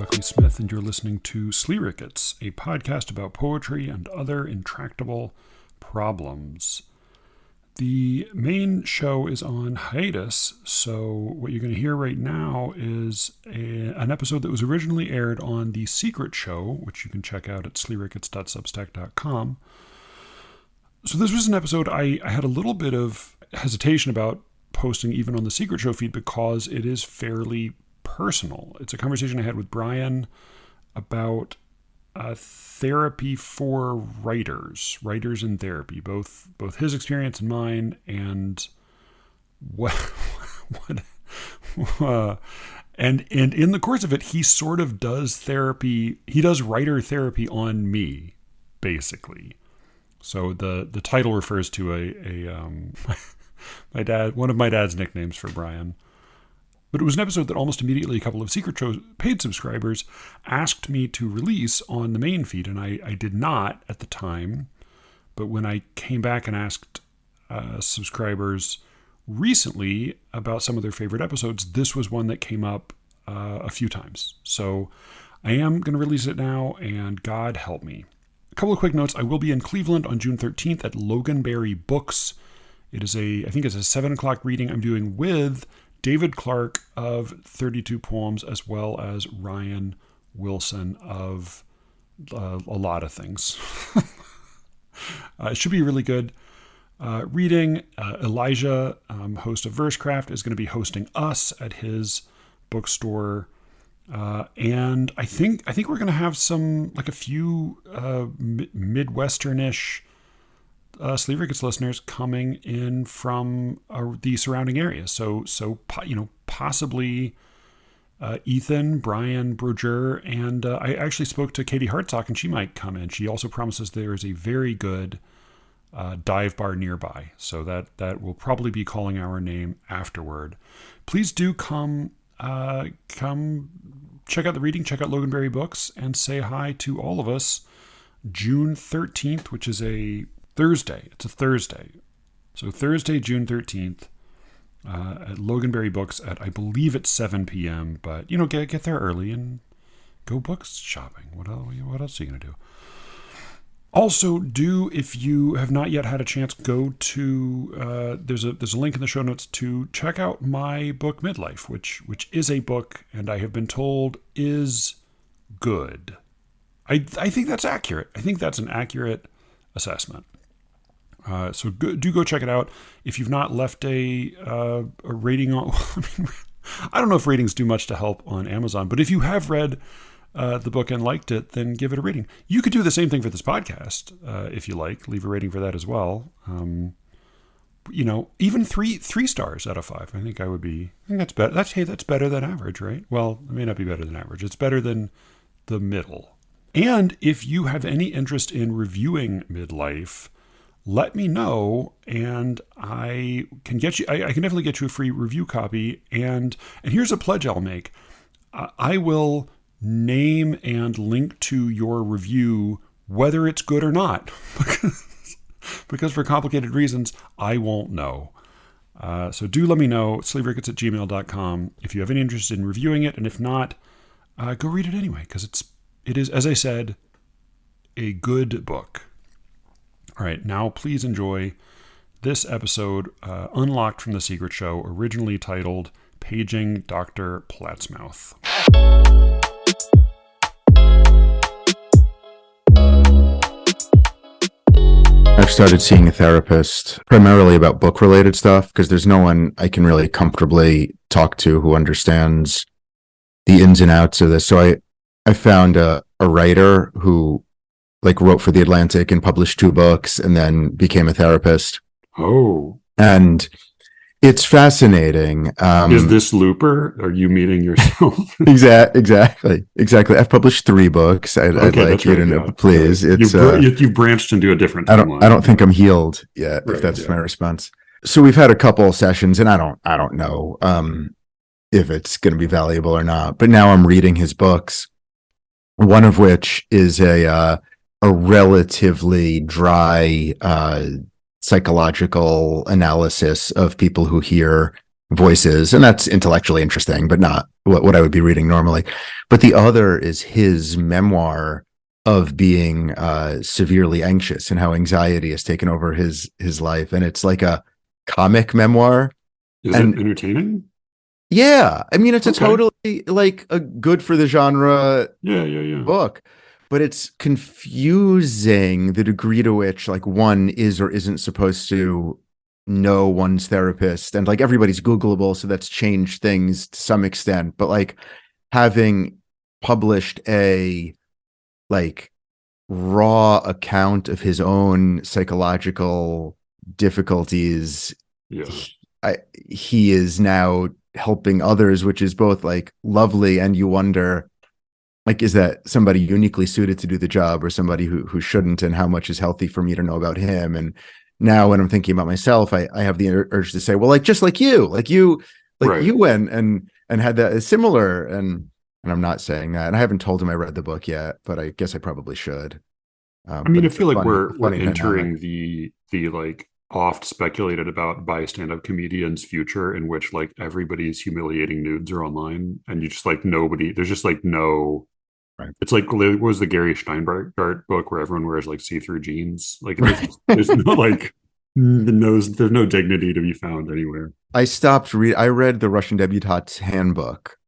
Buckley Smith, and you're listening to SLEERICKETS, a podcast about poetry and other intractable problems. The main show is on hiatus, so what you're going to hear right now is an episode that was originally aired on The Secret Show, which you can check out at sleerickets.substack.com. So this was an episode I had a little bit of hesitation about posting even on The Secret Show feed because it is fairly personal. It's a conversation I had with Brian about therapy for writers in therapy, both his experience and mine, and and in the course of it, he sort of does therapy. He does writer therapy on me, basically. So the title refers to my dad, one of my dad's nicknames for Brian. But it was an episode that almost immediately a couple of Secret Show paid subscribers asked me to release on the main feed, and I did not at the time. But when I came back and asked subscribers recently about some of their favorite episodes, this was one that came up a few times. So I am going to release it now, and God help me. A couple of quick notes. I will be in Cleveland on June 13th at Loganberry Books. It is I think it's a 7 o'clock reading I'm doing with David Clark of 32 Poems, as well as Ryan Wilson of a lot of things. It should be really good reading. Elijah, host of Versecraft, is going to be hosting us at his bookstore. And I think we're going to have a few Midwesternish SLEERICKETS listeners coming in from the surrounding areas. So possibly Ethan, Brian Broger, and I actually spoke to Katie Hartsock, and she might come in. She also promises there is a very good dive bar nearby, so that will probably be calling our name afterward. Please do come check out the reading, check out Loganberry Books, and say hi to all of us June 13th, which is a Thursday. It's a Thursday. So Thursday, June 13th at Loganberry Books at, I believe it's 7 p.m. But, get there early and go books shopping. What else are you going to do? Also, if you have not yet had a chance, go to, there's a link in the show notes to check out my book Midlife, which is a book, and I have been told is good. I think that's accurate. I think that's an accurate assessment. So do go check it out. If you've not left a rating on, I don't know if ratings do much to help on Amazon, but if you have read the book and liked it, then give it a rating. You could do the same thing for this podcast if you like. Leave a rating for that as well. Even three stars out of 5. I think that's better. That's better than average, right? Well, it may not be better than average. It's better than the middle. And if you have any interest in reviewing Midlife, let me know, and I can get you. I can definitely get you a free review copy. And here's a pledge I'll make: I will name and link to your review, whether it's good or not, because for complicated reasons, I won't know. So do let me know. SLEERICKETS@gmail.com if you have any interest in reviewing it, and if not, go read it anyway, because it is, as I said, a good book. All right, now please enjoy this episode, unlocked from The Secret Show, originally titled Paging Dr. Platzmouth. I've started seeing a therapist primarily about book-related stuff because there's no one I can really comfortably talk to who understands the ins and outs of this. So I found a writer who wrote for The Atlantic and published 2 books and then became a therapist. Oh. And it's fascinating. Is this Looper? Are you meeting yourself? Exactly. I've published 3 books. I'd like you to know, please. It's you've branched into a different timeline. I don't think I'm healed yet, right, if that's my response. So we've had a couple sessions, and I don't know if it's going to be valuable or not. But now I'm reading his books, one of which is a relatively dry psychological analysis of people who hear voices, and that's intellectually interesting, but not what I would be reading normally. But the other is his memoir of being severely anxious and how anxiety has taken over his life, and it's like a comic memoir. Is it And entertaining? yeah, I mean, it's a Okay. totally like a good for the genre Yeah, yeah, yeah. book, but it's confusing the degree to which like one is or isn't supposed to know one's therapist, and like everybody's Googleable, so that's changed things to some extent. But like having published a like raw account of his own psychological difficulties, Yeah. he, he is now helping others, which is both like lovely, and you wonder like, is that somebody uniquely suited to do the job or somebody who shouldn't, and how much is healthy for me to know about him? And now when I'm thinking about myself, I have the urge to say, well, like just like Right. you went and had that similar, and I'm not saying that, and I haven't told him I read the book yet, but I guess I probably should. I But mean, I it's a feel like funny we're funny entering dynamic. the like oft speculated about by stand-up comedians future in which like everybody's humiliating nudes are online and you just like nobody there's just like no Right. it's like what was the Gary Steinbart book where everyone wears like see-through jeans like there's no like there's no dignity to be found anywhere. I read the Russian Debutante's Handbook,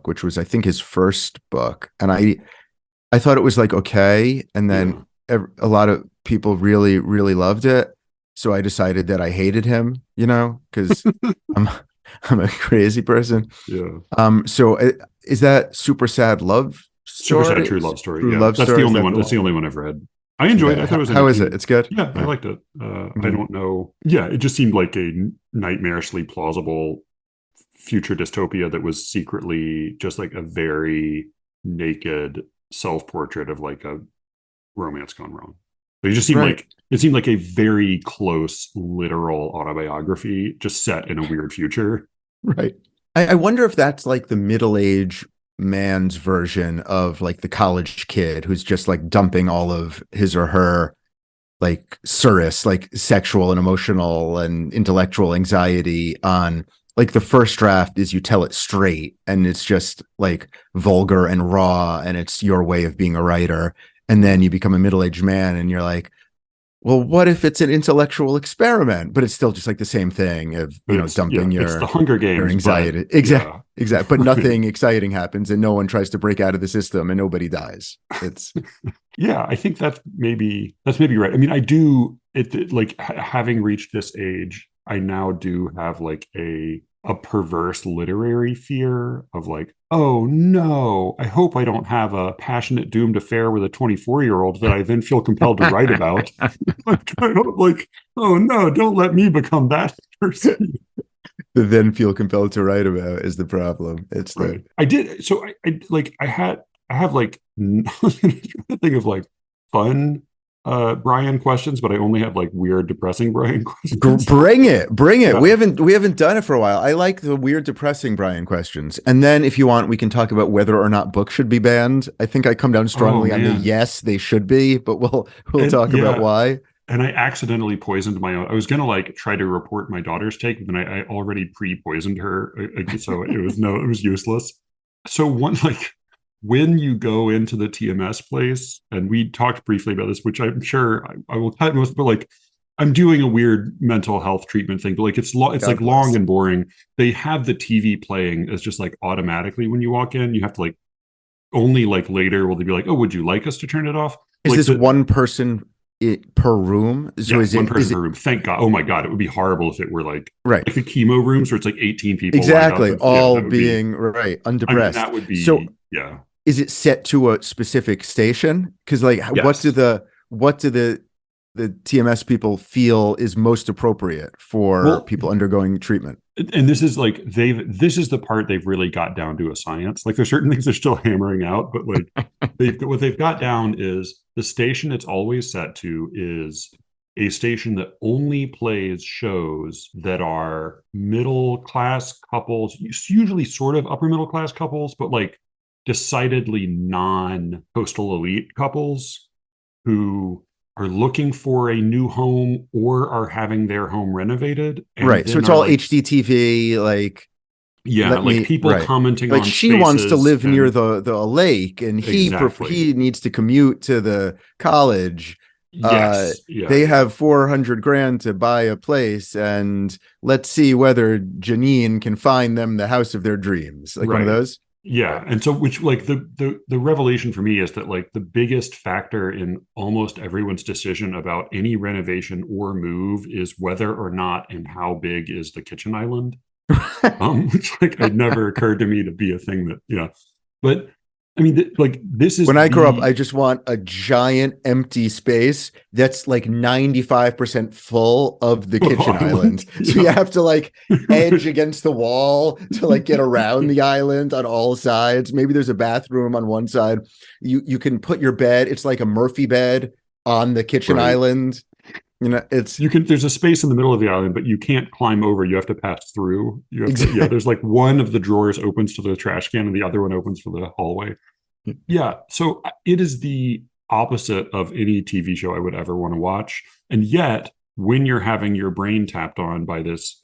which was I think his first book, and I thought it was like okay, and then Yeah. a lot of people really really loved it, so I decided that I hated him, because I'm I'm a crazy person. Yeah. So is that Super Sad Love Super Sad Story? True Love Story. True Yeah, Love that's the Story? Is only that one. the That's the one? only one I've read. I enjoyed it. Yeah. I thought it was How is it? entertaining. It's good. Yeah, I Yeah. liked it. I Mhm. don't know. Yeah, it just seemed like a nightmarishly plausible future dystopia that was secretly just like a very naked self-portrait of like a romance gone wrong. But Right. it seemed like a very close literal autobiography just set in a weird future. Right. I wonder if that's like the middle age man's version of like the college kid who's just like dumping all of his or her like surus, like sexual and emotional and intellectual anxiety on like the first draft is you tell it straight and it's just like vulgar and raw and it's your way of being a writer. And then you become a middle-aged man and you're like, well, what if it's an intellectual experiment? But it's still just like the same thing of, But it's dumping it's the Hunger your Games, but anxiety. Exactly. yeah. Exactly. But Right. nothing exciting happens and no one tries to break out of the system and nobody dies. It's Yeah, I think that's maybe right. I mean, I do like having reached this age, I now do have like a perverse literary fear of like, oh no, I hope I don't have a passionate doomed affair with a 24-year-old that I then feel compelled to write about. Like, oh no, don't let me become that person. then feel compelled to write about is the problem. It's the Right. I did. So I like I have like think of like fun Brian questions, but I only have like weird, depressing Brian questions. bring it. Yeah. We haven't done it for a while. I like the weird, depressing Brian questions. And then if you want, we can talk about whether or not books should be banned. I think I come down Oh strongly on the man. yes, they should be, but we'll And talk about yeah, why. and I accidentally poisoned my own. I was gonna like try to report my daughter's take, but then I already pre-poisoned her, so it was useless. So one like when you go into the TMS place, and we talked briefly about this, which I'm sure I will cut most, but like I'm doing a weird mental health treatment thing, but like it's like God long bless. and boring. They have the TV playing as just like automatically when you walk in. You have to like only like later will they be like, oh, would you like us to turn it off? Is Like this the one person per room? So Yeah, one is person it per room. Thank God. Oh my God, it would be horrible if it were right? like the chemo rooms where it's like 18 people lined up. Exactly. Yeah, All that would be. being right, I mean, undepressed. that would So be. Yeah. is it set to a specific station? Because like Yes. what do the TMS people feel is most appropriate for Well, people undergoing treatment? and this is like this is the part they've really got down to a science. Like there's certain things they're still hammering out, but like what they've got down is the station it's always set to is a station that only plays shows that are middle class couples, usually sort of upper middle class couples, but like decidedly non coastal elite couples who are looking for a new home or are having their home renovated, and Right. So then it's are all like, HDTV, like yeah, let like me people right. commenting Like on she wants to spaces live near and the lake and exactly. he needs to commute to the college. Yes. Yeah. They Yeah. have 400 grand to buy a place and let's see whether Janine can find them the house of their dreams. Like one of Right. those. Yeah. And so which like the revelation for me is that like the biggest factor in almost everyone's decision about any renovation or move is whether or not and how big is the kitchen island. Which like it never occurred to me to be a thing that, yeah. But I mean, like this When is I grow up, I the just want a giant empty space that's like 95% full of the kitchen island. island. So you Yeah. have to like edge against the wall to like get around the island on all sides. Maybe there's a bathroom on one side. You can put your bed, it's like a Murphy bed on the kitchen Right. island. You know, it's You can, there's a space in the middle of the island, but you can't climb over. You have to pass through. You have to, yeah, exactly. there's like one of the drawers opens to the trash can and the other one opens for the hallway. Yeah. So it is the opposite of any TV show I would ever want to watch. And yet, when you're having your brain tapped on by this,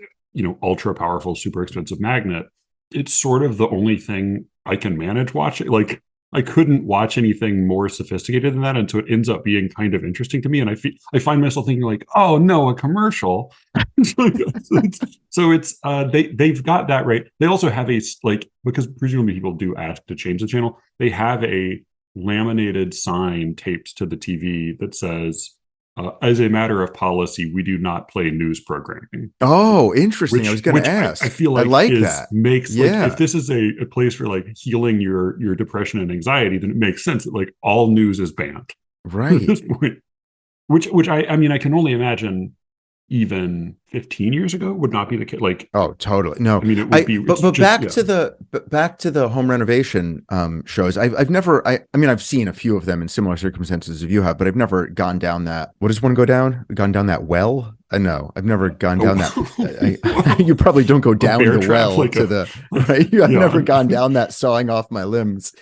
ultra powerful, super expensive magnet, it's sort of the only thing I can manage watching. Like, I couldn't watch anything more sophisticated than that. And so it ends up being kind of interesting to me. And I find myself thinking, like, oh no, a commercial. So they've got that right. They also have a, like, because presumably people do ask to change the channel, they have a laminated sign taped to the TV that says, as a matter of policy, we do not play news programming. Oh, interesting. I was which going to which I ask. feel I like like is that. makes, like, if Yeah. this is a place for like healing your depression and anxiety, then it makes sense that like all news is banned at Right. this point. Which I mean I can only imagine even 15 years ago would not be the case. Like, Oh, totally. No, I mean, it would I be, but it's just, yeah. back to the home renovation shows. I've never I mean I've seen a few of them in similar circumstances as you have, but I've never gone down that. What does one go down? Gone down that well? I know. I've never gone down that. You probably don't go A down bear the trap, well like to a, the right. I've yeah. never gone down that sawing off my limbs.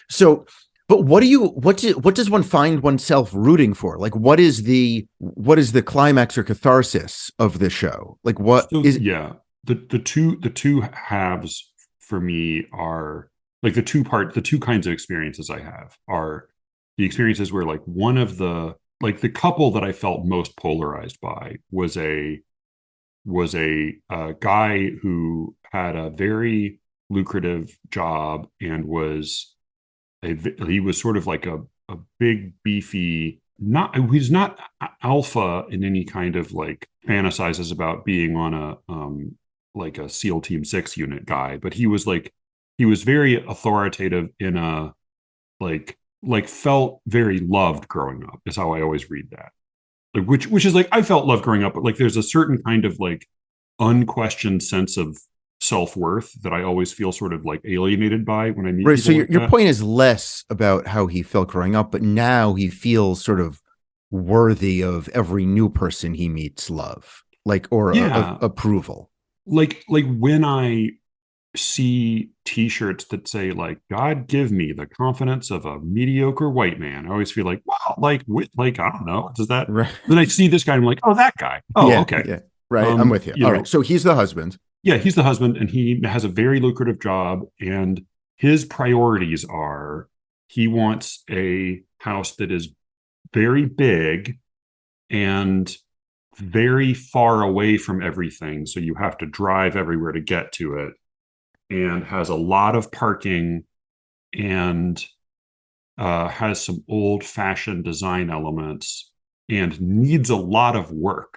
So but what does one find oneself rooting for? Like what is the climax or catharsis of the show? Like what So is yeah, the two halves for me are like the two kinds of experiences I have are the experiences where like one of the, like, the couple that I felt most polarized by was a guy who had a very lucrative job and he was sort of like a big beefy, not, he's not alpha in any kind of like fantasizes about being on a like a SEAL Team 6 unit guy, but he was very authoritative in a, like felt very loved growing up is how I always read that. Like, which is like, I felt love growing up, but like there's a certain kind of like unquestioned sense of self-worth that I always feel sort of like alienated by when I meet right? So people like your that. point is less about how he felt growing up, but now he feels sort of worthy of every new person he meets love, like or Yeah, approval. like when I see t-shirts that say like God give me the confidence of a mediocre white man, I always feel like, wow, like I don't know, does that, Right. then I see this guy and I'm like, oh, that guy, oh, Yeah. okay. Yeah. Right. I'm with you. You All right. know, So he's the husband. yeah, he's the husband and he has a very lucrative job, and his priorities are, he wants a house that is very big and very far away from everything, so you have to drive everywhere to get to it, and has a lot of parking, and has some old fashioned design elements, and needs a lot of work.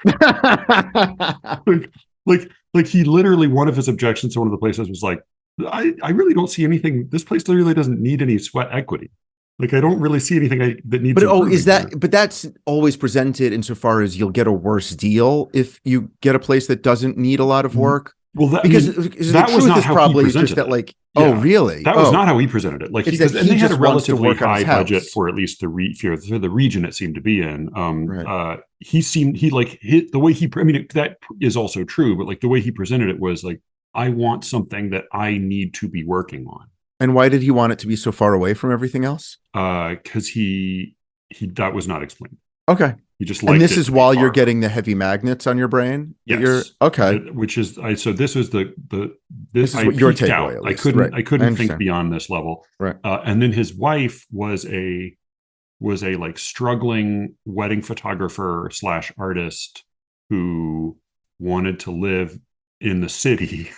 like, like he literally, one of his objections to one of the places was like, I really don't see anything. This place really doesn't need any sweat equity. Like, I don't really see anything that needs But oh, is improving that? here. But that's always presented insofar as you'll get a worse deal if you get a place that doesn't need a lot of work. Well, that, I Because mean, the that was truth not is how he probably just presented that, it. like, oh, Yeah, really? that was not Oh, how he presented it. Like, it's that and he they had a just wants to relatively work on his high budget house. for at least for the region it seemed to be in. Right. He like hit the way he. I mean, that is also true, but like the way he presented it was like, I want something that I need to be working on. And why did he want it to be so far away from everything else? Because he that was not explained. Okay. He just And liked this it is to be while you're far. getting the heavy magnets on your brain that you're Yes. okay. Which is so this was This is I what your peaked takeaway, out. at least. Right. I I couldn't think understand. beyond this level. Right. And then his wife was a like struggling wedding photographer slash artist who wanted to live in the city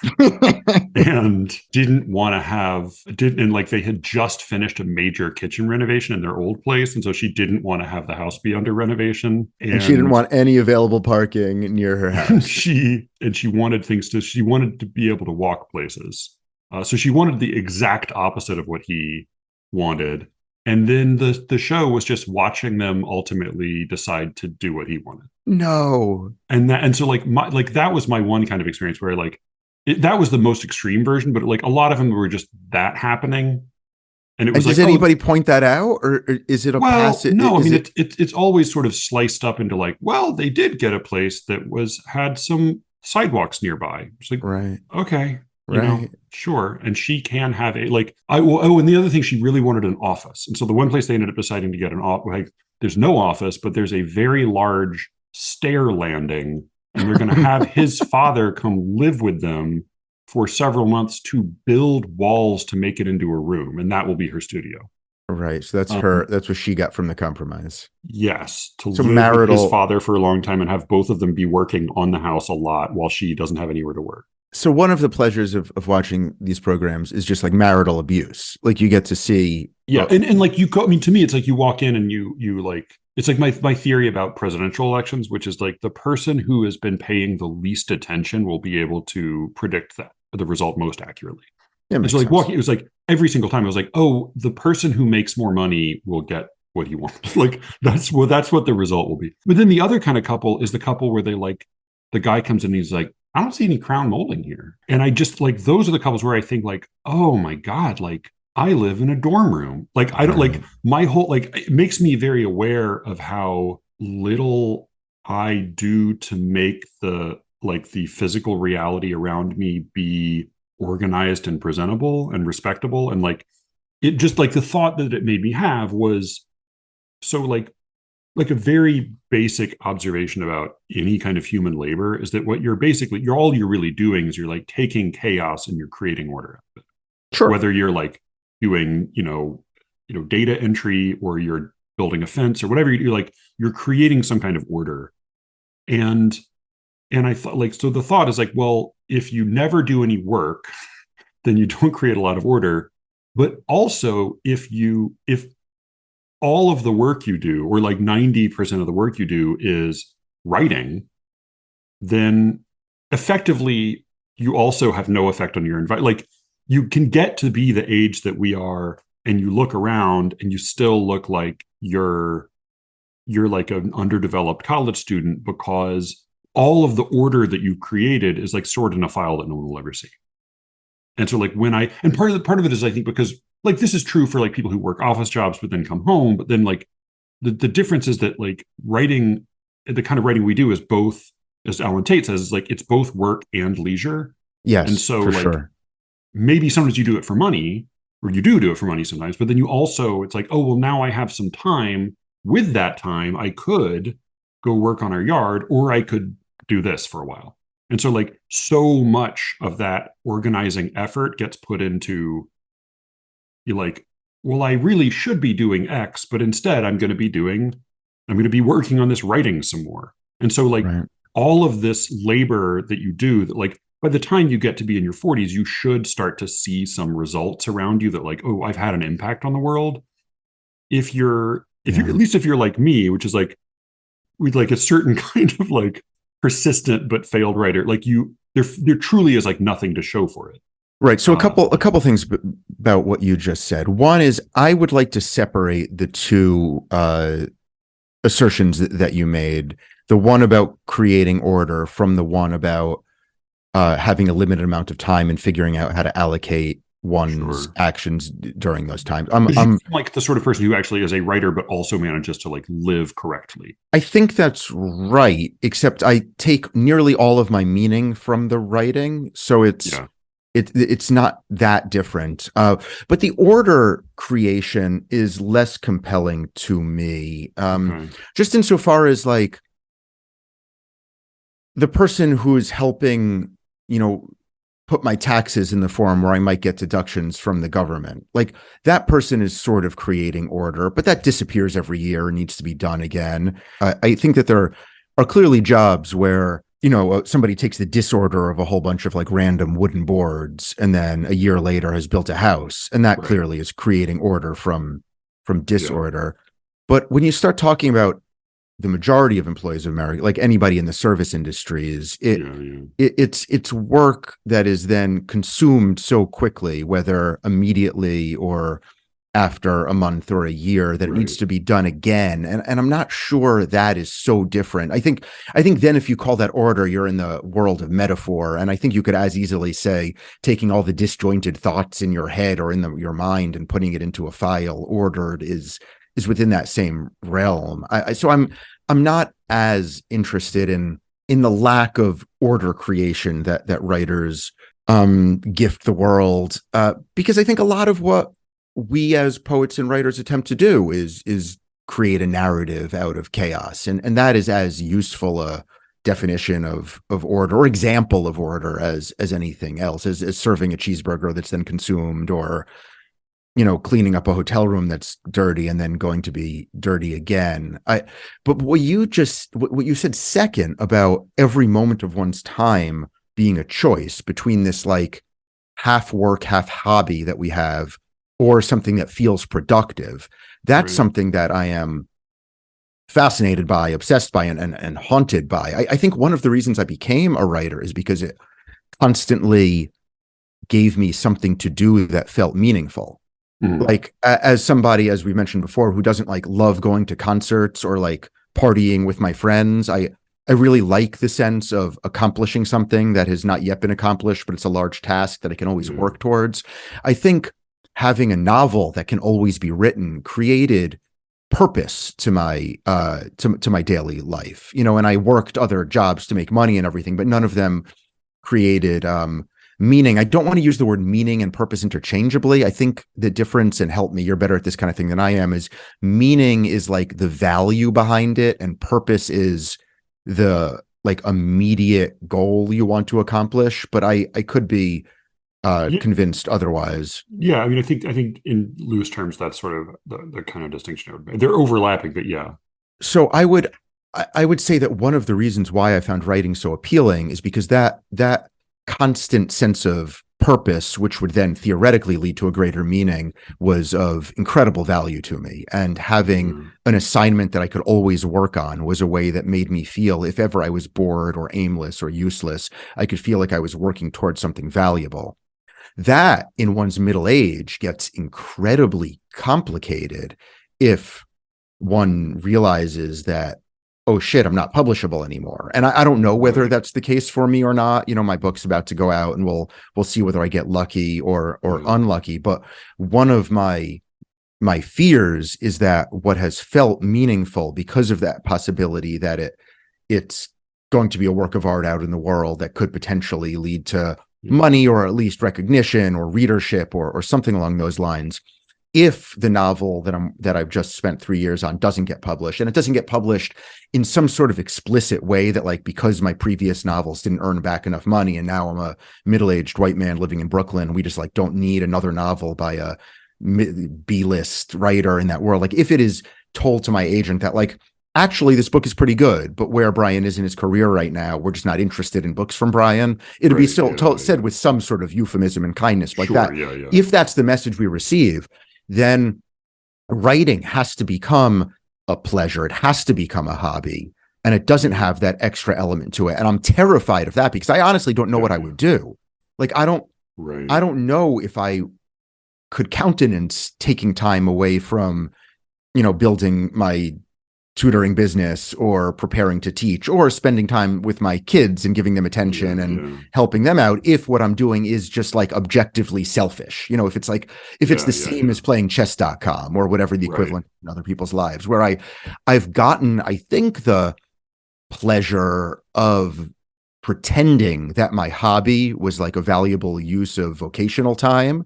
and didn't want to have didn't and like they had just finished a major kitchen renovation in their old place, and so she didn't want to have the house be under renovation, And she didn't and want any available parking near her house. she wanted she wanted to be able to walk places. So she wanted the exact opposite of what he wanted, and then the show was just watching them ultimately decide to do what he wanted. No. And so like that was my one kind of experience where like that was the most extreme version, but like a lot of them were just that happening, and it And was does like, oh, anybody point that out, or is it a well, passive? no, I Is mean it it's always sort of sliced up into like, well, they did get a place that had some sidewalks nearby. It's like, right? okay, Right. sure. And she can have a like oh, and the other thing, she really wanted an office, and so the one place they ended up deciding to get an office, like there's no office, but there's a very large stair landing, and they're going to have his father come live with them for several months to build walls to make it into a room, and that will be her studio. Right. So that's her. Um, That's what she got from the compromise. yes, to So live with his marital. father for a long time and have both of them be working on the house a lot while she doesn't have anywhere to work. So one of the pleasures of watching these programs is just like marital abuse. Like you get to see. Yeah, and like you go, I mean, to me, it's like you walk in and you like it's like my theory about presidential elections, which is like the person who has been paying the least attention will be able to predict that the result most accurately. It And so makes like sense. walking, it was like every single time I was like, oh, the person who makes more money will get what he wants. Like that's what the result will be. But then the other kind of couple is the couple where they like the guy comes in and he's like, I don't see any crown molding here. And I just like those are the couples where I think like, oh my God, like I live in a dorm room. Like I don't like Right. my whole like it makes me very aware of how little I do to make the physical reality around me be organized and presentable and respectable. And like it just like the thought that it made me have was so like a very basic observation about any kind of human labor is that what you're all you're really doing is you're like taking chaos and you're creating order, Sure. whether you're like doing data entry or you're building a fence or whatever. You're like you're creating some kind of order. And and I thought like so the thought is like, well, if you never do any work, then you don't create a lot of order. But also if all of the work you do, or like 90% of the work you do, is writing, then effectively you also have no effect on your environment. Like you can get to be the age that we are, and you look around and you still look like you're like an underdeveloped college student because all of the order that you created is like stored in a file that no one will ever see. And so like when I and part of it is I think because like this is true for like people who work office jobs but then come home, but then like the difference is that like writing, the kind of writing we do is both, as Alan Tate says, is like it's both work and leisure. And Yes, so for like sure. maybe sometimes you do it for money, or you do it for money sometimes, but then you also it's like, oh well, now I have some time. With that time I could go work on our yard, or I could do this for a while. And so like so much of that organizing effort gets put into you like, well, I really should be doing X, but instead I'm going to be working on this writing some more. And so like Right. all of this labor that you do, that like by the time you get to be in your 40s, you should start to see some results around you that like, oh, I've had an impact on the world. If you're Yeah. at least if you're like me, which is like with like a certain kind of like persistent but failed writer, like there truly is like nothing to show for it. Right. So Uh, a couple things about what you just said. One is I would like to separate the two assertions that you made. The one about creating order from the one about having a limited amount of time and figuring out how to allocate one's sure. actions during those times. Because you seem like the sort of person who actually is a writer, but also manages to like live correctly. I think that's right, except I take nearly all of my meaning from the writing. So Yeah. it's not that different. But the order creation is less compelling to me. Okay. Just insofar as like the person who is helping, you know, put my taxes in the form where I might get deductions from the government. Like that person is sort of creating order, but that disappears every year and needs to be done again. I think that there are clearly jobs where, you know, somebody takes the disorder of a whole bunch of like random wooden boards and then a year later has built a house. And that Right. clearly is creating order from Yeah. disorder. But when you start talking about the majority of employees of America, like anybody in the service industries, Yeah. Yeah. it's work that is then consumed so quickly, whether immediately or after a month or a year, that it needs Right. to be done again. And I'm not sure that is so different. I think then if you call that order, you're in the world of metaphor. And I think you could as easily say taking all the disjointed thoughts in your head or in your mind and putting it into a file ordered is within that same realm. So I'm not as interested in the lack of order creation that writers gift the world, because I think a lot of what we as poets and writers attempt to do is create a narrative out of chaos, and that is as useful a definition of order or example of order as anything else, as serving a cheeseburger that's then consumed, or you know, cleaning up a hotel room that's dirty and then going to be dirty again. But what you said second about every moment of one's time being a choice between this like half work, half hobby that we have, or something that feels productive. That's Right. something that I am fascinated by, obsessed by, and haunted by. I think one of the reasons I became a writer is because it constantly gave me something to do that felt meaningful. Mhm. Like as somebody, as we mentioned before, who doesn't like love going to concerts or like partying with my friends, I really like the sense of accomplishing something that has not yet been accomplished, but it's a large task that I can always Yeah. work towards. I think having a novel that can always be written created purpose to my to my daily life, you know. And I worked other jobs to make money and everything, but none of them created meaning. I don't want to use the word meaning and purpose interchangeably. I think the difference, and help me, you're better at this kind of thing than I am, is meaning is like the value behind it, and purpose is the like immediate goal you want to accomplish. But I could be Yeah. convinced otherwise. Yeah. I mean, I think in loose terms, that's sort of the kind of distinction I would make. They're overlapping, but yeah. So I would say that one of the reasons why I found writing so appealing is because that constant sense of purpose, which would then theoretically lead to a greater meaning, was of incredible value to me. And having Yeah. an assignment that I could always work on was a way that made me feel, if ever I was bored or aimless or useless, I could feel like I was working towards something valuable. That in one's middle age gets incredibly complicated if one realizes that, oh shit, I'm not publishable anymore. And I don't know whether Right. that's the case for me or not. You know, my book's about to go out, and we'll see whether I get lucky or Yeah. unlucky. But one of my fears is that what has felt meaningful because of that possibility that it's going to be a work of art out in the world that could potentially lead to Yeah. money, or at least recognition or readership, or something along those lines. If the novel that I've just spent 3 years on doesn't get published, and it doesn't get published in some sort of explicit way that, like, because my previous novels didn't earn back enough money and now I'm a middle-aged white man living in Brooklyn, we just like don't need another novel by a B-list writer in that world. Like, if it is told to my agent that, like, actually this book is pretty good, but where Brian is in his career right now, we're just not interested in books from Brian, it'd be Right. still Yeah. said Yeah. with some sort of euphemism and kindness like Sure. that. Yeah. Yeah. If that's the message we receive, then writing has to become a pleasure. It has to become a hobby. And it doesn't Yeah. have that extra element to it. And I'm terrified of that because I honestly don't know Yeah. what I Yeah. would do. Like, Right. I don't know if I could countenance taking time away from, you know, building my tutoring business or preparing to teach or spending time with my kids and giving them Yeah. attention and Yeah. helping them out, if what I'm doing is just like objectively selfish. You know, if it's like, if it's Yeah. the Yeah. same Yeah. as playing chess.com or whatever the Right. equivalent in other people's lives, where I've gotten, I think, the pleasure of pretending that my hobby was like a valuable use of vocational time.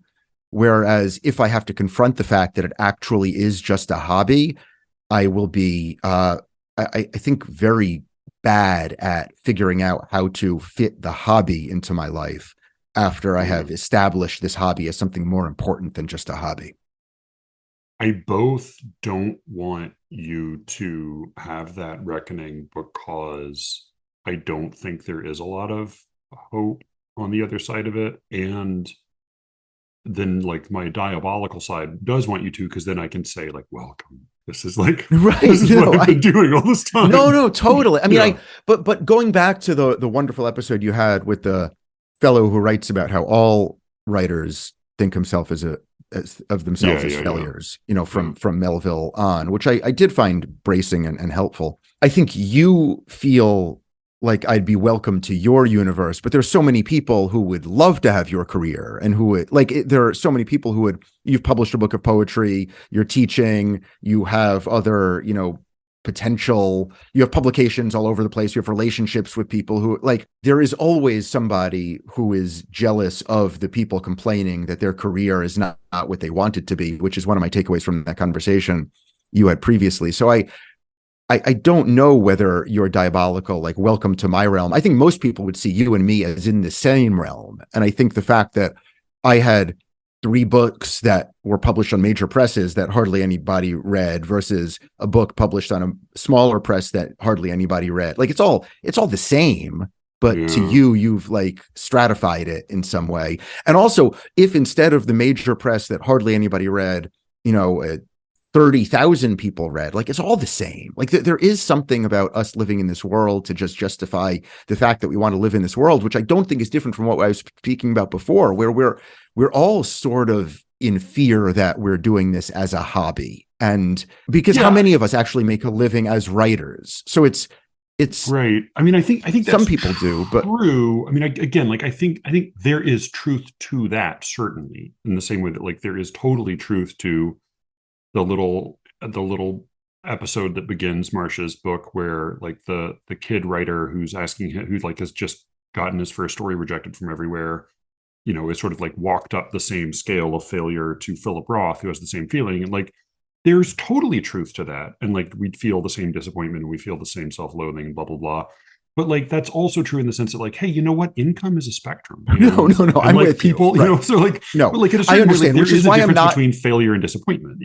Whereas if I have to confront the fact that it actually is just a hobby, I will be, I think, very bad at figuring out how to fit the hobby into my life after I have established this hobby as something more important than just a hobby. I both don't want you to have that reckoning because I don't think there is a lot of hope on the other side of it. And then like my diabolical side does want you to, because then I can say like, welcome. This is like Right. this is what I've been doing all this time. No, totally. I mean, Yeah. but going back to the wonderful episode you had with the fellow who writes about how all writers think himself as of themselves as failures, from Melville on, which I did find bracing and helpful. I think you feel like I'd be welcome to your universe, but there's so many people who would love to have your career, and who would there are so many people who would, you've published a book of poetry, you're teaching, you have other, potential, you have publications all over the place, you have relationships with people who, like, there is always somebody who is jealous of the people complaining that their career is not what they want it to be, which is one of my takeaways from that conversation you had previously. So I don't know whether you're diabolical, like, welcome to my realm. I think most people would see you and me as in the same realm. And I think the fact that I had 3 books that were published on major presses that hardly anybody read versus a book published on a smaller press that hardly anybody read, like, it's all the same, but to you, you've like stratified it in some way. And also, if instead of the major press that hardly anybody read, 30,000 people read, like, it's all the same. Like, there is something about us living in this world to just justify the fact that we want to live in this world, which I don't think is different from what I was speaking about before, where we're all sort of in fear that we're doing this as a hobby. And because how many of us actually make a living as writers? So it's right. I mean, I think that's some people do, but true. I mean, again, like, I think there is truth to that, certainly, in the same way that, like, there is totally truth to the little episode that begins Marcia's book, where like the kid writer who's like has just gotten his first story rejected from everywhere, is sort of like walked up the same scale of failure to Philip Roth, who has the same feeling. And like, there's totally truth to that. And like, we'd feel the same disappointment, and we feel the same self-loathing, and blah, blah, blah. But like, that's also true in the sense that, like, hey, you know what? Income is a spectrum. No. I'm like, with people, you. so like, no, but like, at a I certain understand, point, which there is is a why I'm difference not between failure and disappointment,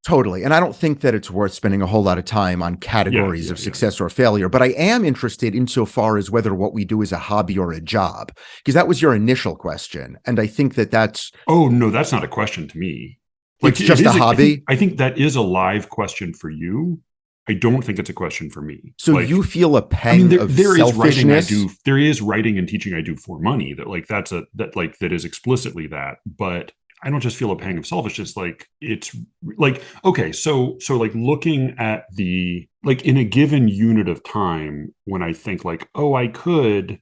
Totally. And I don't think that it's worth spending a whole lot of time on categories of success or failure, but I am interested insofar as whether what we do is a hobby or a job, because that was your initial question. And I think that's... Oh, no, that's not a question to me. Like, it's just a hobby? I think that is a live question for you. I don't think it's a question for me. So like, you feel a pang of selfishness? There is writing and teaching I do for money, that like, that is explicitly that. But I don't just feel a pang of selfishness. Like, it's like, okay, so like, looking at the, like, in a given unit of time, when I think like, oh, I could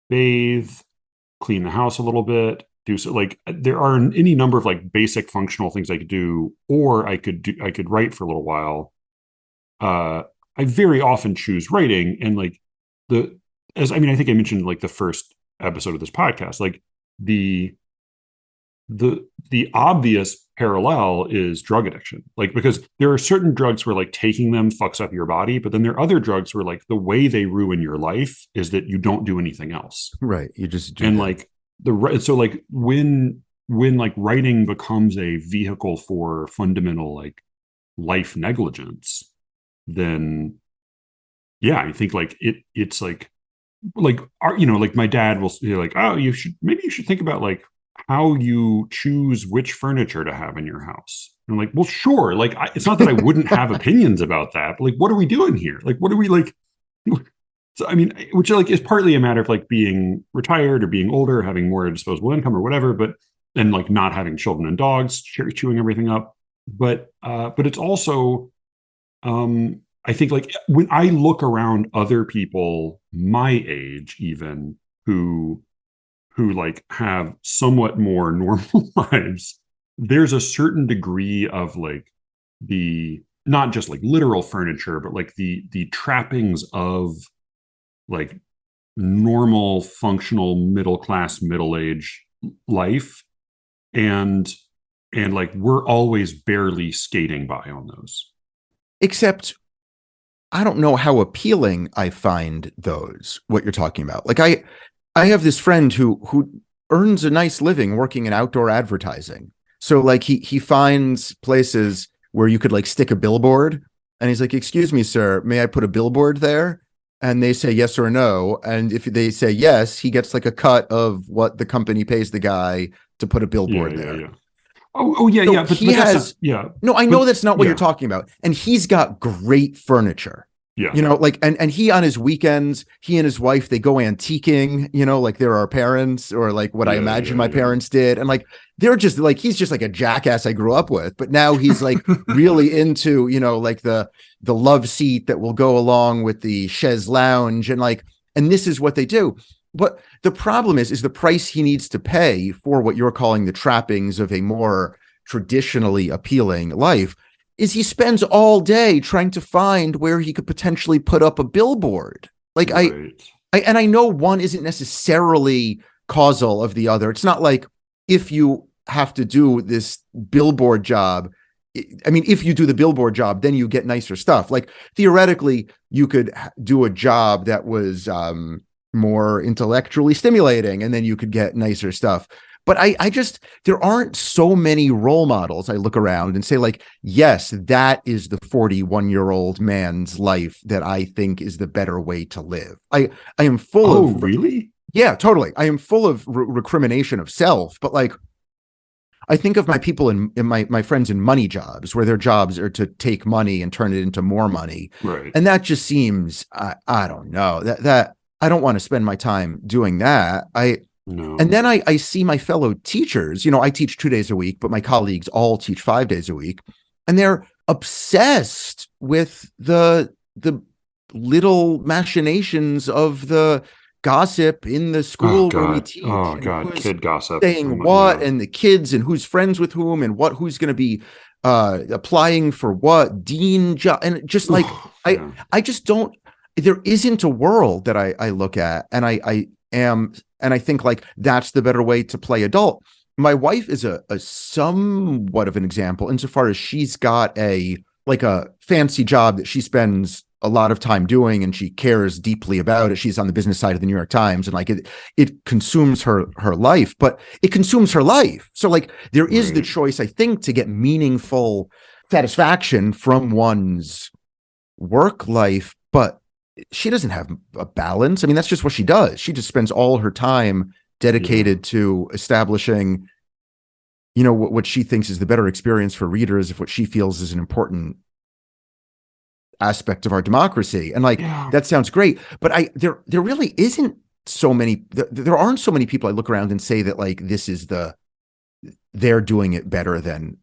bathe, clean the house a little bit, do so, like, there are any number of like basic functional things I could do, or I could write for a little while. I very often choose writing. And like, I think I mentioned like the first episode of this podcast, like the obvious parallel is drug addiction. Like, because there are certain drugs where like taking them fucks up your body, but then there are other drugs where like the way they ruin your life is that you don't do anything else. Right. You just do. And that. like so like when like writing becomes a vehicle for fundamental like life negligence, then I think like it's like like my dad will say like, oh, you should think about like how you choose which furniture to have in your house. And I'm like, well, sure. Like, it's not that I wouldn't have opinions about that, but like, what are we doing here? Like, what are we like? So, I mean, which like is partly a matter of like being retired or being older, having more disposable income or whatever, but then like not having children and dogs chewing everything up. But it's also, I think like when I look around other people my age, even who like have somewhat more normal lives, there's a certain degree of like the, not just like literal furniture, but like the trappings of like normal, functional, middle class, middle age life, and like we're always barely skating by on those. Except I don't know how appealing I find those, what you're talking about. Like I have this friend who earns a nice living working in outdoor advertising. So like he finds places where you could like stick a billboard, and he's like, "Excuse me, sir, may I put a billboard there?" And they say yes or no. And if they say yes, he gets like a cut of what the company pays the guy to put a Yeah, billboard yeah, there. yeah. Oh yeah, So yeah. he But that's not. has, Yeah, no, I but know that's not what you're yeah, talking about. And he's got great furniture. yeah, You know, like, and he on his weekends, he and his wife, they go antiquing, you know, like they're our parents, or like what I yeah, imagine yeah, my yeah. parents did. And like, they're just like, he's just like a jackass I grew up with, but now he's like really into, you know, like the love seat that will go along with the chaise lounge. And like, and this is what they do. But the problem is the price he needs to pay for what you're calling the trappings of a more traditionally appealing life is he spends all day trying to find where he could potentially put up a billboard. Like Right. and I know one isn't necessarily causal of the other. It's not like if you have to do this billboard job, I mean, if you do the billboard job, then you get nicer stuff. Like theoretically, you could do a job that was more intellectually stimulating, and then you could get nicer stuff. But I just, there aren't so many role models. I look around and say, like, yes, that is the 41-year-old man's life that I think is the better way to live. I am full Oh, of, really? yeah, totally. I am full of recrimination of self, but like, I think of my people in my friends in money jobs, where their jobs are to take money and turn it into more money. Right. And that just seems, I don't know, that I don't want to spend my time doing that. And No. then I see my fellow teachers, you know, I teach 2 days a week, but my colleagues all teach 5 days a week. And they're obsessed with the little machinations of the gossip in the Oh school where we God. teach, Oh and God. who's Kid gossip. Oh saying my. what, Yeah. and the kids, and who's friends with whom, and who's going to be applying for what dean job. And just like, Yeah. I just don't, there isn't a world that I look at, and I am, and I think like that's the better way to play adult. My wife is a somewhat of an example insofar as she's got like a fancy job that she spends a lot of time doing, and she cares deeply about it. She's on the business side of the New York Times, and like it consumes her life, but it consumes her life. So like there is the Right. choice, I think, to get meaningful satisfaction from one's work life, but she doesn't have a balance. I mean, that's just what she does. She just spends all her time Yeah. dedicated to establishing, you know, what she thinks is the better experience for readers, of what she feels is an important aspect of our democracy. And like, Yeah. that sounds great, but there really isn't so many, there aren't so many people I look around and say that like, this is they're doing it better than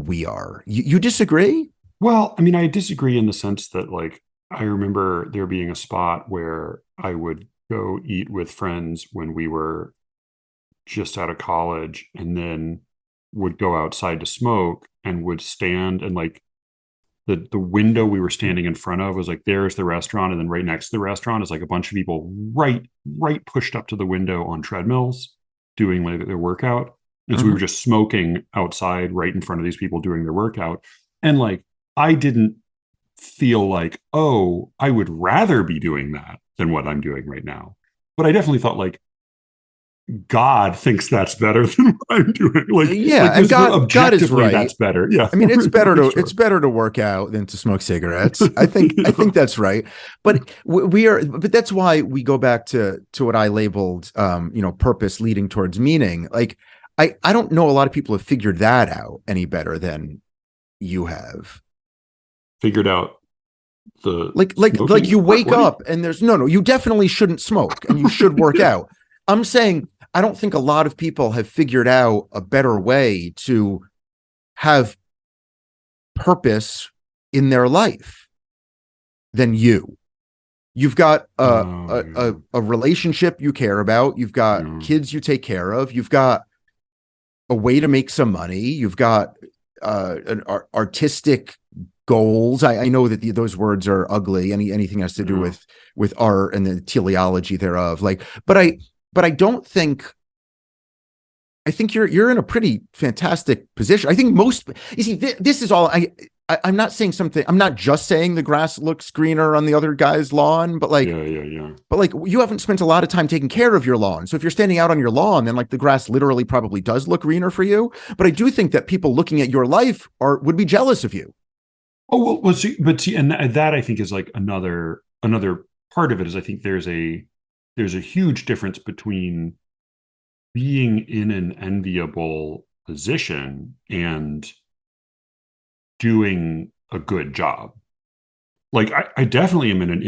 we are. You disagree? Well, I mean, I disagree in the sense that, like, I remember there being a spot where I would go eat with friends when we were just out of college, and then would go outside to smoke, and would stand, and like the window we were standing in front of was like, there's the restaurant, and then right next to the restaurant is like a bunch of people right pushed up to the window on treadmills doing like their workout. And so we were Mhm. just smoking outside right in front of these people doing their workout. And like, I didn't feel like, oh, I would rather be doing that than what I'm doing right now. But I definitely thought like, God thinks that's better than what I'm doing. Like Yeah, and this God is objectively, right. that's better. Yeah, I mean, it's sure. better to work out than to smoke cigarettes. I Yeah. think that's right. But we are, but that's why we go back to what I labeled, you know, purpose leading towards meaning. Like, I don't know a lot of people have figured that out any better than you have. Figured out the Like smoking you part. wake What do you? up and there's no, you definitely shouldn't smoke, and you should work Yeah. out. I'm saying I don't think a lot of people have figured out a better way to have purpose in their life than you. You've got Oh yeah. a relationship you care about. You've got Yeah. kids you take care of. You've got a way to make some money. You've got an artistic goals. I know that those words are ugly. Anything has to do with art and the teleology thereof. Like, but I don't think. I think you're in a pretty fantastic position. I think you see, this is all I'm not saying something. I'm not just saying the grass looks greener on the other guy's lawn, but like, but like you haven't spent a lot of time taking care of your lawn. So if you're standing out on your lawn, then like the grass literally probably does look greener for you. But I do think that people looking at your life would be jealous of you. Oh, well, see, and that I think is like another part of it is I think there's a huge difference between being in an enviable position and doing a good job. Like I definitely am in an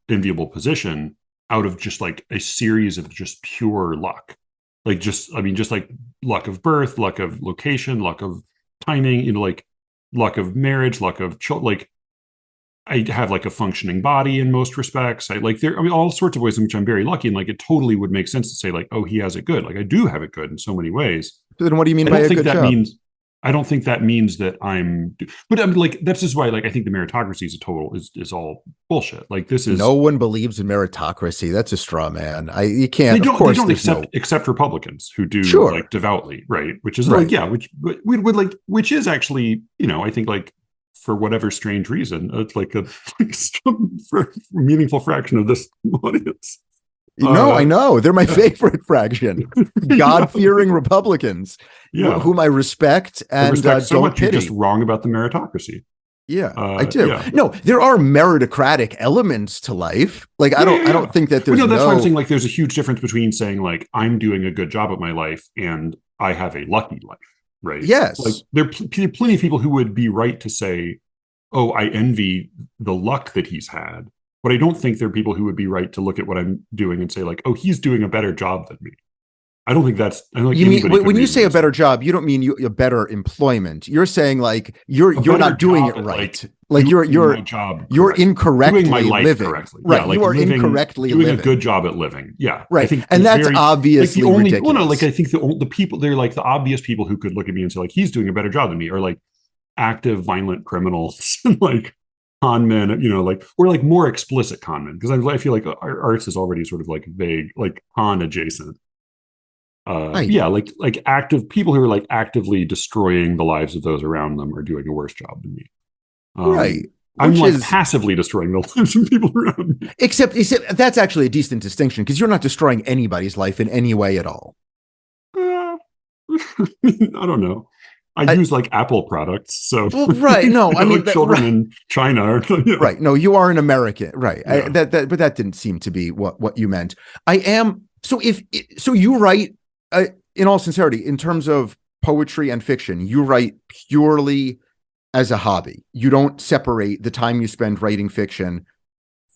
enviable position out of just like a series of just pure luck. Like just like luck of birth, luck of location, luck of timing, like luck of marriage, luck of like I have like a functioning body in most respects. All sorts of ways in which I'm very lucky. And like, it totally would make sense to say like, oh, he has it good. Like I do have it good in so many ways. So then what do you mean by a good job? I don't think that means that but I'm like, that's just why, like, I think the meritocracy is all bullshit. Like this is. No one believes in meritocracy. That's a straw man. You can't, they don't accept Republicans who do like devoutly. Right. Which is like, yeah, which we would like, which is actually, I think like, for whatever strange reason, it's like a meaningful fraction of this audience. No, I know. They're my favorite fraction. God-fearing Republicans, whom I respect and so much. You're just wrong about the meritocracy. Yeah, I do. Yeah. No, there are meritocratic elements to life. Like I don't think that there's that's why I'm saying like there's a huge difference between saying like I'm doing a good job at my life and I have a lucky life. Right. Yes. Like there are plenty of people who would be right to say, oh, I envy the luck that he's had. But I don't think there are people who would be right to look at what I'm doing and say like, oh, he's doing a better job than me. I don't think that's. I don't think you mean when you say a better job, you don't mean a better employment. You're saying like you're not doing it right. Like you're incorrectly doing my life living. Correctly. Right. Yeah, like you are incorrectly doing living. A good job at living. Yeah. Right. And that's obviously like ridiculous. Well, no, like I think the people, they're like the obvious people who could look at me and say like he's doing a better job than me, or like active violent criminals and like con men, like, or like more explicit con men, because I feel like our arts is already sort of like vague, like con adjacent. Like active people who are like actively destroying the lives of those around them are doing a worse job than me. Right. I'm like passively destroying the lives of people around me. Except that's actually a decent distinction, because you're not destroying anybody's life in any way at all. I don't know. I use like Apple products, so right. No, I mean like children in China. Are, Right. No, you are an American, right? Yeah. But that didn't seem to be what you meant. I am. So so you write, in all sincerity, in terms of poetry and fiction, you write purely as a hobby. You don't separate the time you spend writing fiction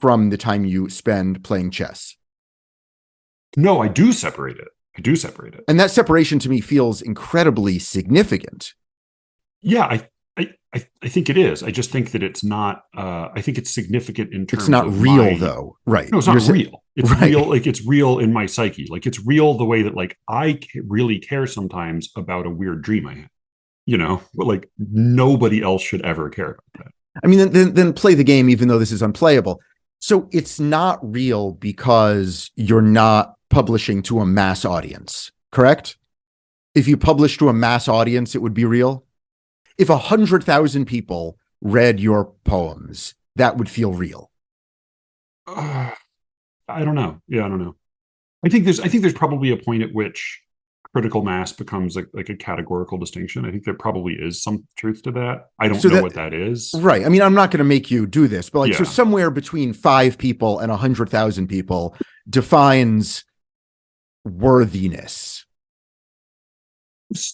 from the time you spend playing chess. No, I do separate it. And that separation to me feels incredibly significant. Yeah, I think it is. I just think that it's not. I think it's significant in terms. It's not of real, though, right? No, it's not real. It's real. Like it's real in my psyche. Like it's real the way that like I really care sometimes about a weird dream I had. But like nobody else should ever care about that. I mean, then play the game, even though this is unplayable. So it's not real because you're not publishing to a mass audience, correct? If you publish to a mass audience, it would be real. If 100,000 people read your poems, that would feel real. I don't know. Yeah, I don't know. I think there's probably a point at which critical mass becomes like a categorical distinction. I think there probably is some truth to that. I don't know what that is. Right. I mean, I'm not going to make you do this, but so somewhere between 5 people and 100,000 people defines worthiness.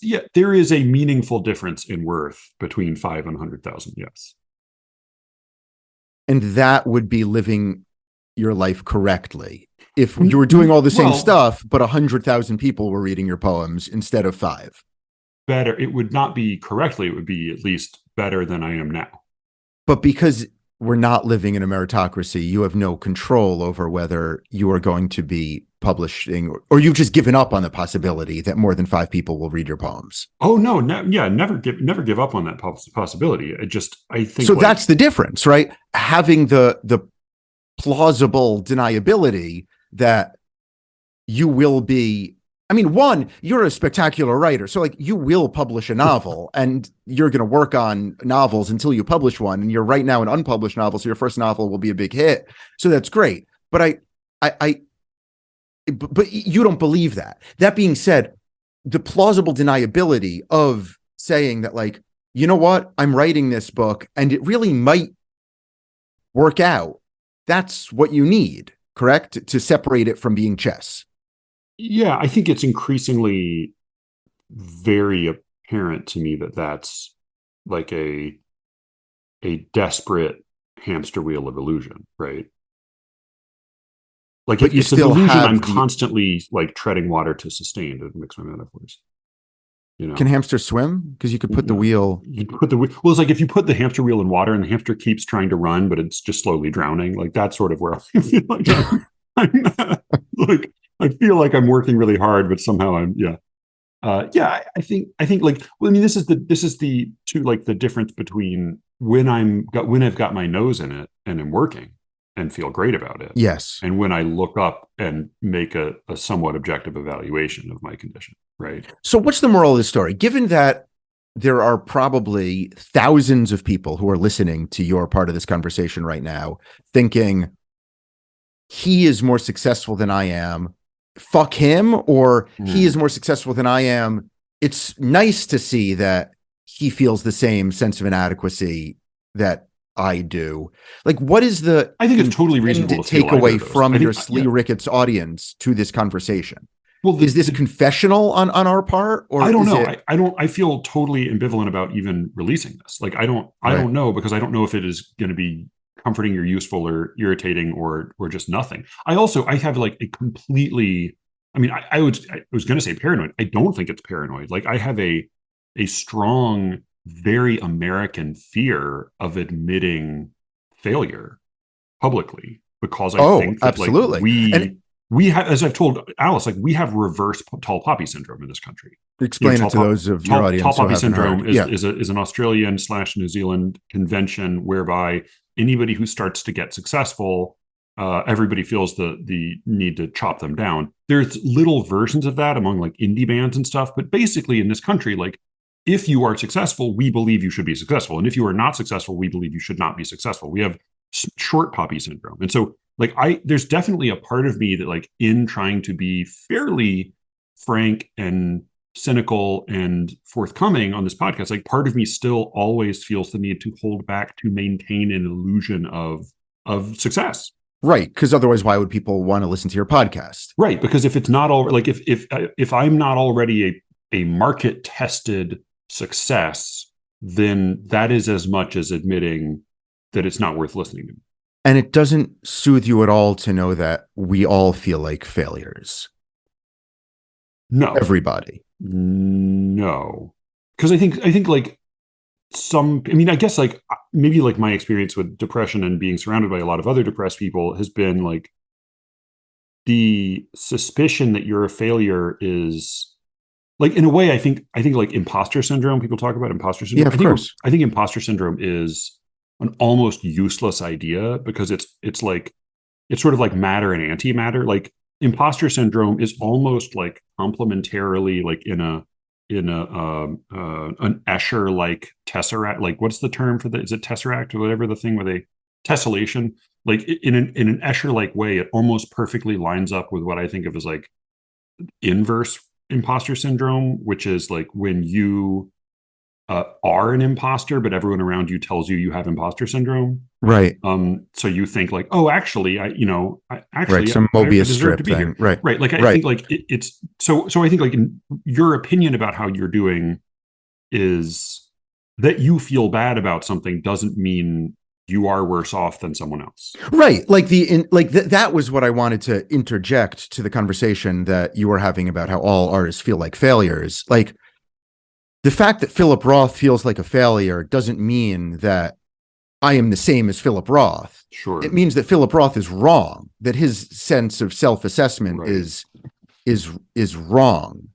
Yeah, there is a meaningful difference in worth between 5 and 100,000. Yes. And that would be living your life correctly. If you were doing all the same stuff, but 100,000 people were reading your poems instead of 5. Better. It would not be correctly. It would be at least better than I am now. But because we're not living in a meritocracy, you have no control over whether you are going to be publishing, or you've just given up on the possibility that more than 5 people will read your poems? Oh no, never give up on that possibility. I think so. That's the difference, right? Having the plausible deniability that you will be. I mean, one, you're a spectacular writer, so like you will publish a novel, and you're going to work on novels until you publish one, and you're right now an unpublished novel, so your first novel will be a big hit. So that's great, but but you don't believe that. That being said, the plausible deniability of saying that, like, you know what, I'm writing this book and it really might work out. That's what you need, correct? To separate it from being chess. Yeah, I think it's increasingly very apparent to me that that's like a desperate hamster wheel of illusion, right? Like but it's a delusion I'm constantly like treading water to sustain, to mix my metaphors. You know, can hamsters swim? Because you could put the wheel. You put the wheel. Well, it's like if you put the hamster wheel in water and the hamster keeps trying to run, but it's just slowly drowning. Like that's sort of where I feel like like I feel like I'm working really hard, but somehow I think like, well, I mean, this is the two, like the difference between when I've got my nose in it and I'm working and feel great about it. Yes. And when I look up and make a somewhat objective evaluation of my condition, right? So what's the moral of the story? Given that there are probably thousands of people who are listening to your part of this conversation right now, thinking he is more successful than I am, fuck him, or he is more successful than I am. It's nice to see that he feels the same sense of inadequacy that I do. Like, what is the I think it's totally reasonable to take away from your SLEERICKETS audience to this conversation? Well, is this confessional on our part, or I don't know. I feel totally ambivalent about even releasing this. Like, I don't know, because I don't know if it is going to be comforting or useful or irritating or just nothing. I have like a completely, I mean, I was going to say paranoid. I don't think it's paranoid. Like, I have a strong, very American fear of admitting failure publicly, because I think that absolutely. Like we have, as I've told Alice, like we have reverse tall poppy syndrome in this country. Explain it to those of your audience. Tall poppy syndrome is an Australian/New Zealand convention whereby anybody who starts to get successful, everybody feels the need to chop them down. There's little versions of that among like indie bands and stuff, but basically in this country, like if you are successful, we believe you should be successful, and if you are not successful, we believe you should not be successful. We have short poppy syndrome, and so like there's definitely a part of me that, like, in trying to be fairly frank and cynical and forthcoming on this podcast, like part of me still always feels the need to hold back to maintain an illusion of success. Right, because otherwise, why would people want to listen to your podcast? Right, because if it's not all like if I'm not already a market tested success, then that is as much as admitting that it's not worth listening to. And it doesn't soothe you at all to know that we all feel like failures. No, everybody. No, because I think like I mean, I guess like maybe like my experience with depression and being surrounded by a lot of other depressed people has been like the suspicion that you're a failure is like, in a way, I think like imposter syndrome. People talk about imposter syndrome. Yeah, of course. I think imposter syndrome is an almost useless idea, because it's sort of like matter and antimatter. Like imposter syndrome is almost like complementarily like in an Escher like tesseract. Like, what's the term for that? Is it tesseract or whatever the thing where they tessellation? Like in an Escher like way, it almost perfectly lines up with what I think of as like inverse imposter syndrome, which is like when you are an imposter, but everyone around you tells you have imposter syndrome. Right. So you think like, oh, actually, some Mobius strip thing. Here. Right. Like, I think like it's so I think like your opinion about how you're doing is that you feel bad about something doesn't mean you are worse off than someone else. Right. Like that was what I wanted to interject to the conversation that you were having about how all artists feel like failures. Like, the fact that Philip Roth feels like a failure doesn't mean that I am the same as Philip Roth. Sure. It means that Philip Roth is wrong, that his sense of self-assessment Right. is wrong.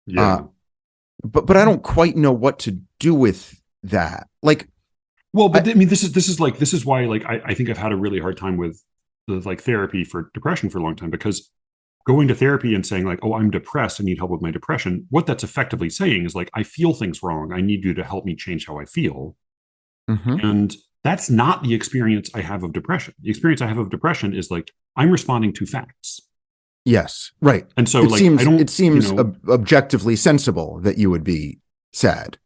Yeah. But I don't quite know what to do with that. Like, well, but I mean, this is why, like, I think I've had a really hard time with the like therapy for depression for a long time, because going to therapy and saying like, oh, I'm depressed, I need help with my depression, what that's effectively saying is like, I feel things wrong, I need you to help me change how I feel. And that's not the experience I have of depression. The experience I have of depression is like, I'm responding to facts. Yes, right. And so, it like, seems I don't, it seems objectively sensible that you would be sad.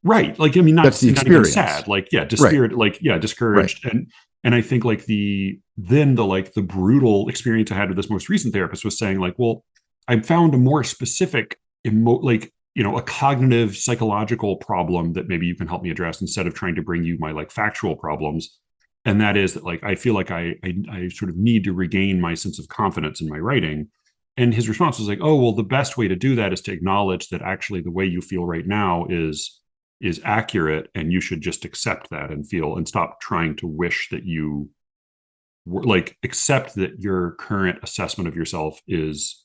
Right. Like, I mean, That's the not even experience. sad, like, yeah, Right. dispirited, like, yeah, discouraged. Right. And I think like the brutal experience I had with this most recent therapist was saying like, well, I found a more specific like, you know, a cognitive psychological problem that maybe you can help me address instead of trying to bring you my like factual problems. And that is that like, I feel like I sort of need to regain my sense of confidence in my writing. And his response was like, oh, well, the best way to do that is to acknowledge that actually the way you feel right now is accurate, and you should just accept that and feel, and stop trying to wish that you were like, accept that your current assessment of yourself is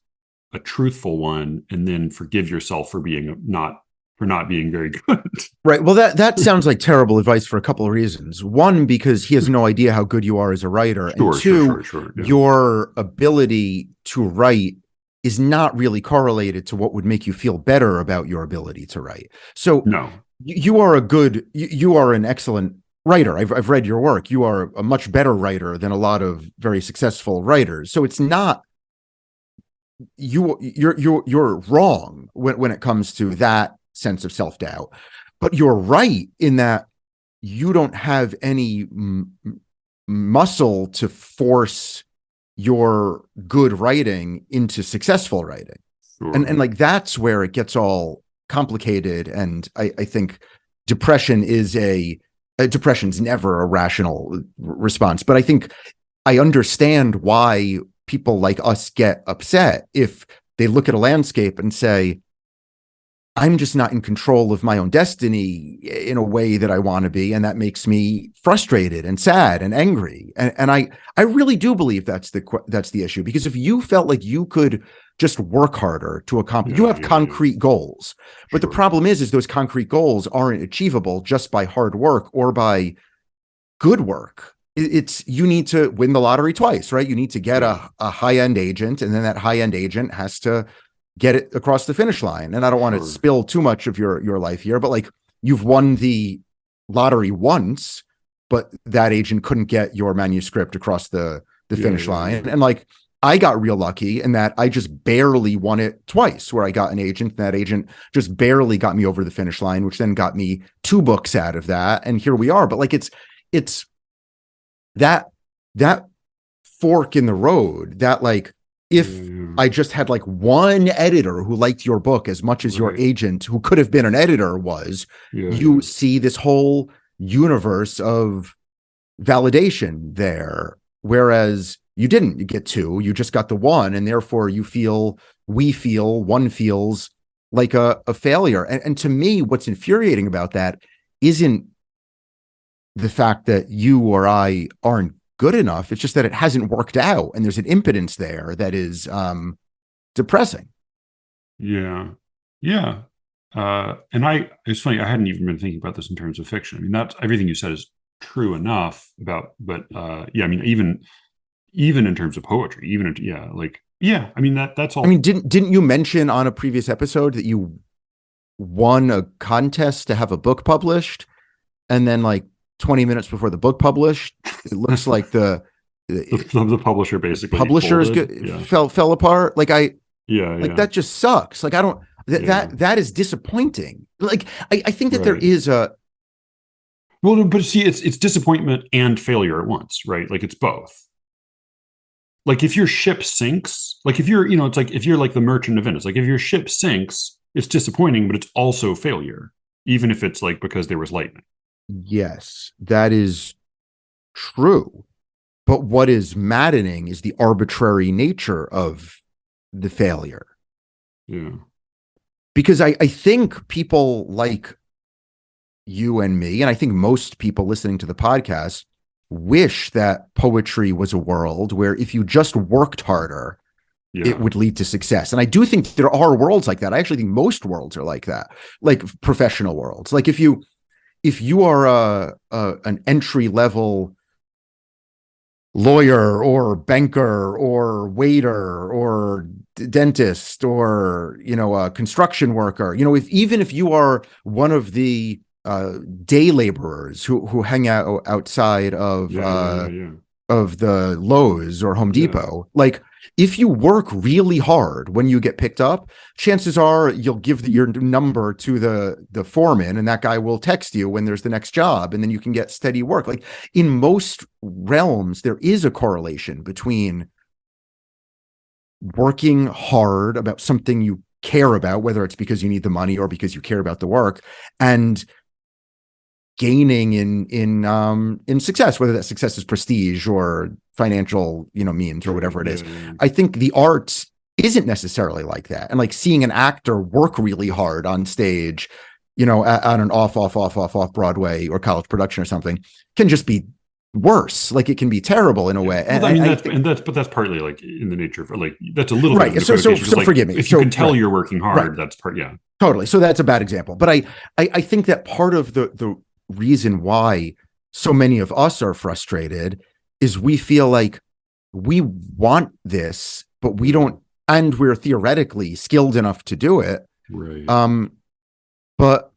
a truthful one, and then forgive yourself for not being very good. Right. Well, that sounds like terrible advice for a couple of reasons. One, because he has no idea how good you are as a writer. And two, Yeah. your ability to write is not really correlated to what would make you feel better about your ability to write. So No. you are you are an excellent writer. I've read your work. You are a much better writer than a lot of very successful writers. So it's not, you're wrong when it comes to that sense of self-doubt, but you're right in that you don't have any muscle to force your good writing into successful writing. Sure. And like, that's where it gets all complicated. And I think depression's never a rational response, but I think I understand why people like us get upset if they look at a landscape and say, I'm just not in control of my own destiny in a way that I want to be. And that makes me frustrated and sad and angry. And I really do believe that's the issue, because if you felt like you could just work harder to accomplish, you have concrete goals, but the problem is those concrete goals aren't achievable just by hard work or by good work. It's, you need to win the lottery twice, right? You need to get a high-end agent, and then that high-end agent has to get it across the finish line. And I don't want to spill too much of your life here, but like, you've won the lottery once, but that agent couldn't get your manuscript across the finish line. And like, I got real lucky in that I just barely won it twice, where I got an agent, and that agent just barely got me over the finish line, which then got me 2 books out of that. And here we are. But like, it's that fork in the road that, like, if I just had like one editor who liked your book as much as your agent, who could have been an editor, you see this whole universe of validation there. Whereas you didn't, you get 2, you just got the 1. And therefore one feels like a failure. And to me, what's infuriating about that isn't the fact that you or I aren't good enough. It's just that it hasn't worked out, and there's an impotence there that is depressing. And it's funny, I hadn't even been thinking about this in terms of fiction. I mean, that's, everything you said is true enough about, but I mean, even in terms of poetry, I mean, that's all. I mean, didn't you mention on a previous episode that you won a contest to have a book published, and then like 20 minutes before the book published, it looks like the publisher basically fell apart. Like, that just sucks. Like, I don't, that is disappointing. Like, I think that there is a, well, but see, it's disappointment and failure at once, right? Like, it's both. Like, if your ship sinks, like if you're, it's like, if you're like the Merchant of Venice, like if your ship sinks, it's disappointing, but it's also failure, even if it's like because there was lightning. Yes, that is true. But what is maddening is the arbitrary nature of the failure. Yeah. Because I think people like you and me, and I think most people listening to the podcast, wish that poetry was a world where if you just worked harder, it would lead to success. And I do think there are worlds like that. I actually think most worlds are like that, like professional worlds. Like if you are an entry level lawyer or banker or waiter or dentist or a construction worker, even if you are one of the day laborers who hang out outside of the Lowe's or Home Depot, like if you work really hard when you get picked up, chances are you'll give your number to the foreman, and that guy will text you when there's the next job, and then you can get steady work. Like in most realms, there is a correlation between working hard about something you care about, whether it's because you need the money or because you care about the work, and gaining in success, whether that success is prestige or financial means or whatever it is. I think the arts isn't necessarily like that, and like seeing an actor work really hard on stage at an off Broadway or college production or something can just be worse. Like it can be terrible in a way. Well, and that's partly like in the nature of like, that's a little right. bit So like, forgive me. If you can tell you're working hard, that's part. Yeah, totally. So that's a bad example. But I think that part of the reason why so many of us are frustrated is we feel like we want this, but we don't, and we're theoretically skilled enough to do it. Right. But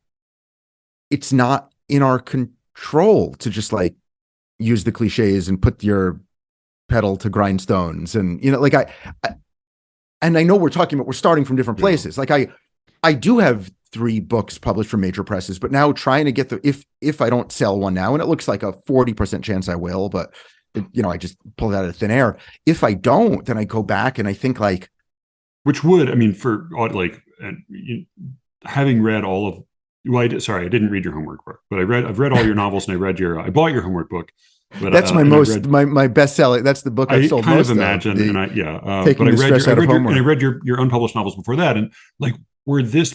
it's not in our control to just like use the cliches and put your pedal to grindstones. And, and I know we're starting from different places. Like I do have 3 books published from major presses, but now trying to get if I don't sell one now, and it looks like a 40% chance I will, but I just pulled it out of thin air. If I don't, then I go back and I think like, which would, I mean, for like having read all of, I didn't read your homework book, but I've read all your novels, and I bought your homework book. But that's my best selling. That's the book I've sold most of. I kind of imagine, but I read your unpublished novels before that, and like, were this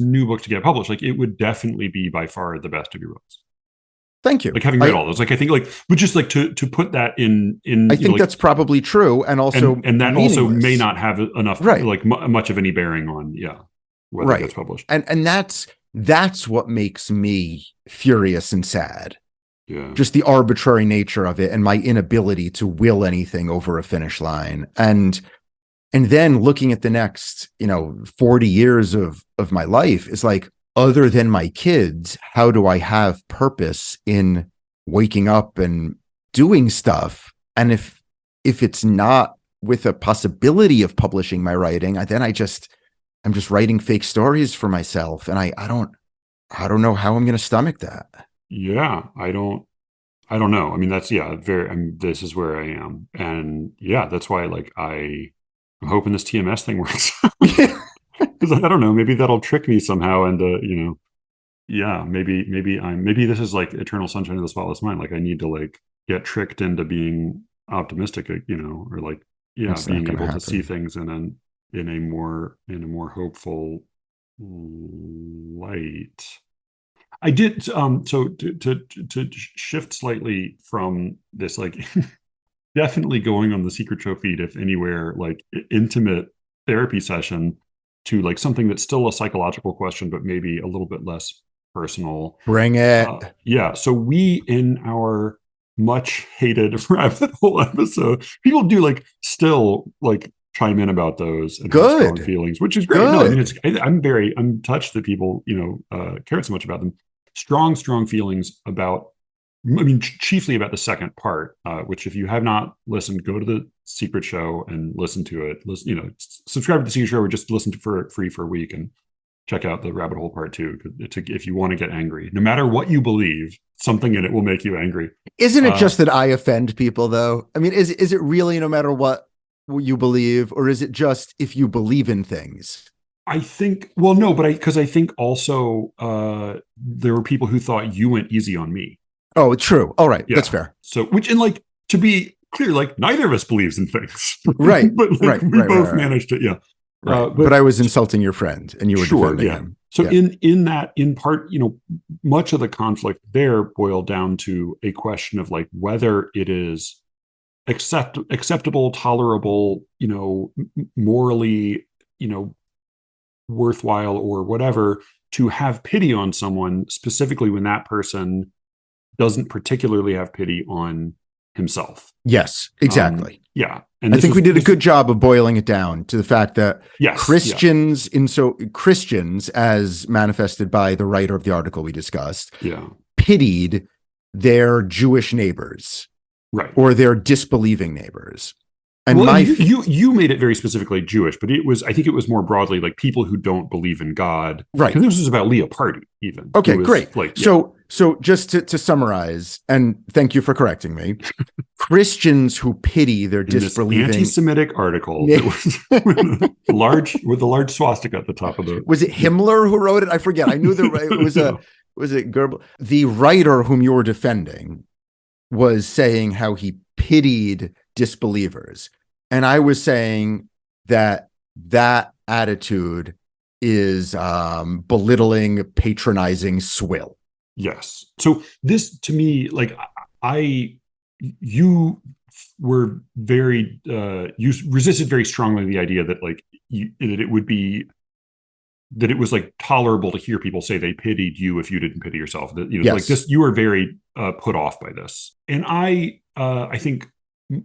new book to get published, like it would definitely be by far the best of your books. Thank you. Like having read all those, like I think, like, but just like to put that in. I think that's probably true, and also and that also may not have enough, like much of any bearing on, whether it gets published. And that's what makes me furious and sad. Yeah. Just the arbitrary nature of it and my inability to will anything over a finish line. And then looking at the next, 40 years of my life is like, other than my kids, how do I have purpose in waking up and doing stuff? And if it's not with a possibility of publishing my writing, I'm just writing fake stories for myself. And I don't know how I'm going to stomach that. Yeah, I don't know. I mean, that's, this is where I am. And that's why, like, I'm hoping this TMS thing works. Because I don't know, maybe that'll trick me somehow. And, maybe this is like eternal sunshine of the spotless mind. Like I need to like get tricked into being optimistic, or like, being able to see things in a more hopeful light. I did so to shift slightly from this, like definitely going on the Secret Show feed, if anywhere, like intimate therapy session, to like something that's still a psychological question, but maybe a little bit less personal. Bring it. So we, in our much hated rabbit hole episode, people do like still like chime in about those and have strong feelings, which is great. No, I mean, I'm touched that people, cared so much about them. Strong feelings about, I mean, chiefly about the second part, which if you have not listened, go to the Secret Show and listen to it. Subscribe to the Secret Show or just listen to for free for a week and check out the rabbit hole part 2. If you want to get angry, no matter what you believe, something in it will make you angry. Isn't it just that I offend people though? I mean, is it really no matter what you believe, or is it just if you believe in things? I think, well, no, but because I think also there were people who thought you went easy on me. Oh, true. All right. Yeah. That's fair. So, and like, to be clear, like neither of us believes in things. Right. But like, we both managed to, Right. But I was insulting your friend and you were defending him. So Yeah. in that, in part, much of the conflict there boiled down to a question of like whether it is acceptable, tolerable, morally, worthwhile or whatever to have pity on someone, specifically when that person doesn't particularly have pity on himself. Yes, exactly. Yeah. And I think we did a good job of boiling it down to the fact that yes, Christians, Christians, as manifested by the writer of the article we discussed, pitied their Jewish neighbors, right, or their disbelieving neighbors. And you made it very specifically Jewish, but I think it was more broadly like people who don't believe in God. Right. Because this was about Leah Party, even. Okay, great. So just to summarize, and thank you for correcting me, Christians who pity their disbelieving anti-Semitic article that was with a large swastika at the top of the. Was it Himmler who wrote it? I forget. I knew it was was it Goebbels? The writer whom you were defending was saying how he pitied disbelievers. And I was saying that attitude is belittling, patronizing swill. Yes. So this, to me, like you were very, you resisted very strongly the idea that like that it was like tolerable to hear people say they pitied you if you didn't pity yourself. That, yes. Like this, you were very put off by this. And I think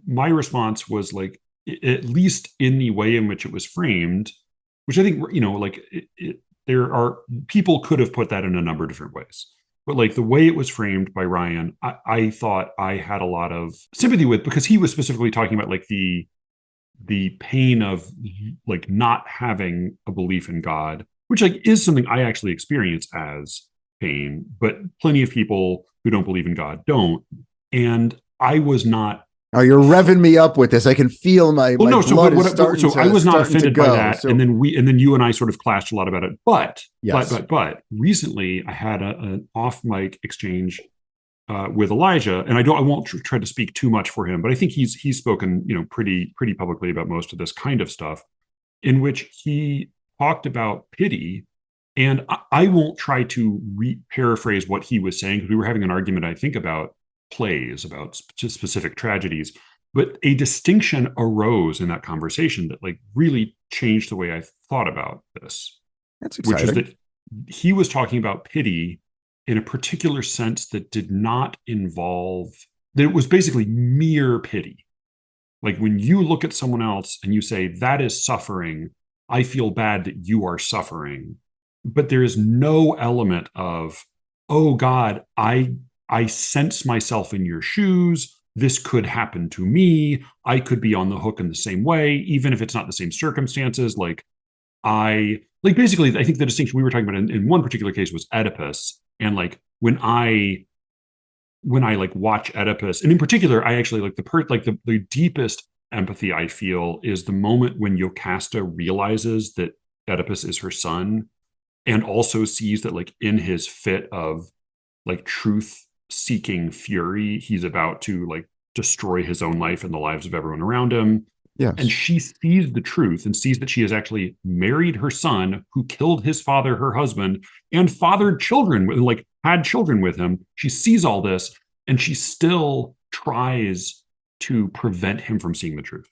my response was like, at least in the way in which it was framed, which I think, there are people could have put that in a number of different ways. But like the way it was framed by Ryan, I thought I had a lot of sympathy with, because he was specifically talking about like the pain of like not having a belief in God, which like is something I actually experience as pain, but plenty of people who don't believe in God don't. And I was not. Oh, you're revving me up with this. I can feel my blood is starting to. I was not offended by that, so. and then you and I sort of clashed a lot about it. But yes. but recently I had an off mic exchange with Elijah, and I won't try to speak too much for him, but I think he's spoken pretty publicly about most of this kind of stuff, in which he talked about pity. And I won't try to paraphrase what he was saying, because we were having an argument, I think, about plays, about specific tragedies, but a distinction arose in that conversation that like really changed the way I thought about this. That's exciting. Which is that he was talking about pity in a particular sense that did not involve, that it was basically mere pity. Like when you look at someone else and you say, that is suffering, I feel bad that you are suffering, but there is no element of, oh God, I sense myself in your shoes. This could happen to me. I could be on the hook in the same way, even if it's not the same circumstances. Basically, I think the distinction we were talking about in one particular case was Oedipus. And like when I like watch Oedipus, and in particular, I actually like the deepest empathy I feel is the moment when Jocasta realizes that Oedipus is her son, and also sees that like in his fit of like truth seeking fury, he's about to like destroy his own life and the lives of everyone around him. Yes. And she sees the truth and sees that she has actually married her son, who killed his father, her husband, and fathered children, like had children with him. She sees all this, and she still tries to prevent him from seeing the truth.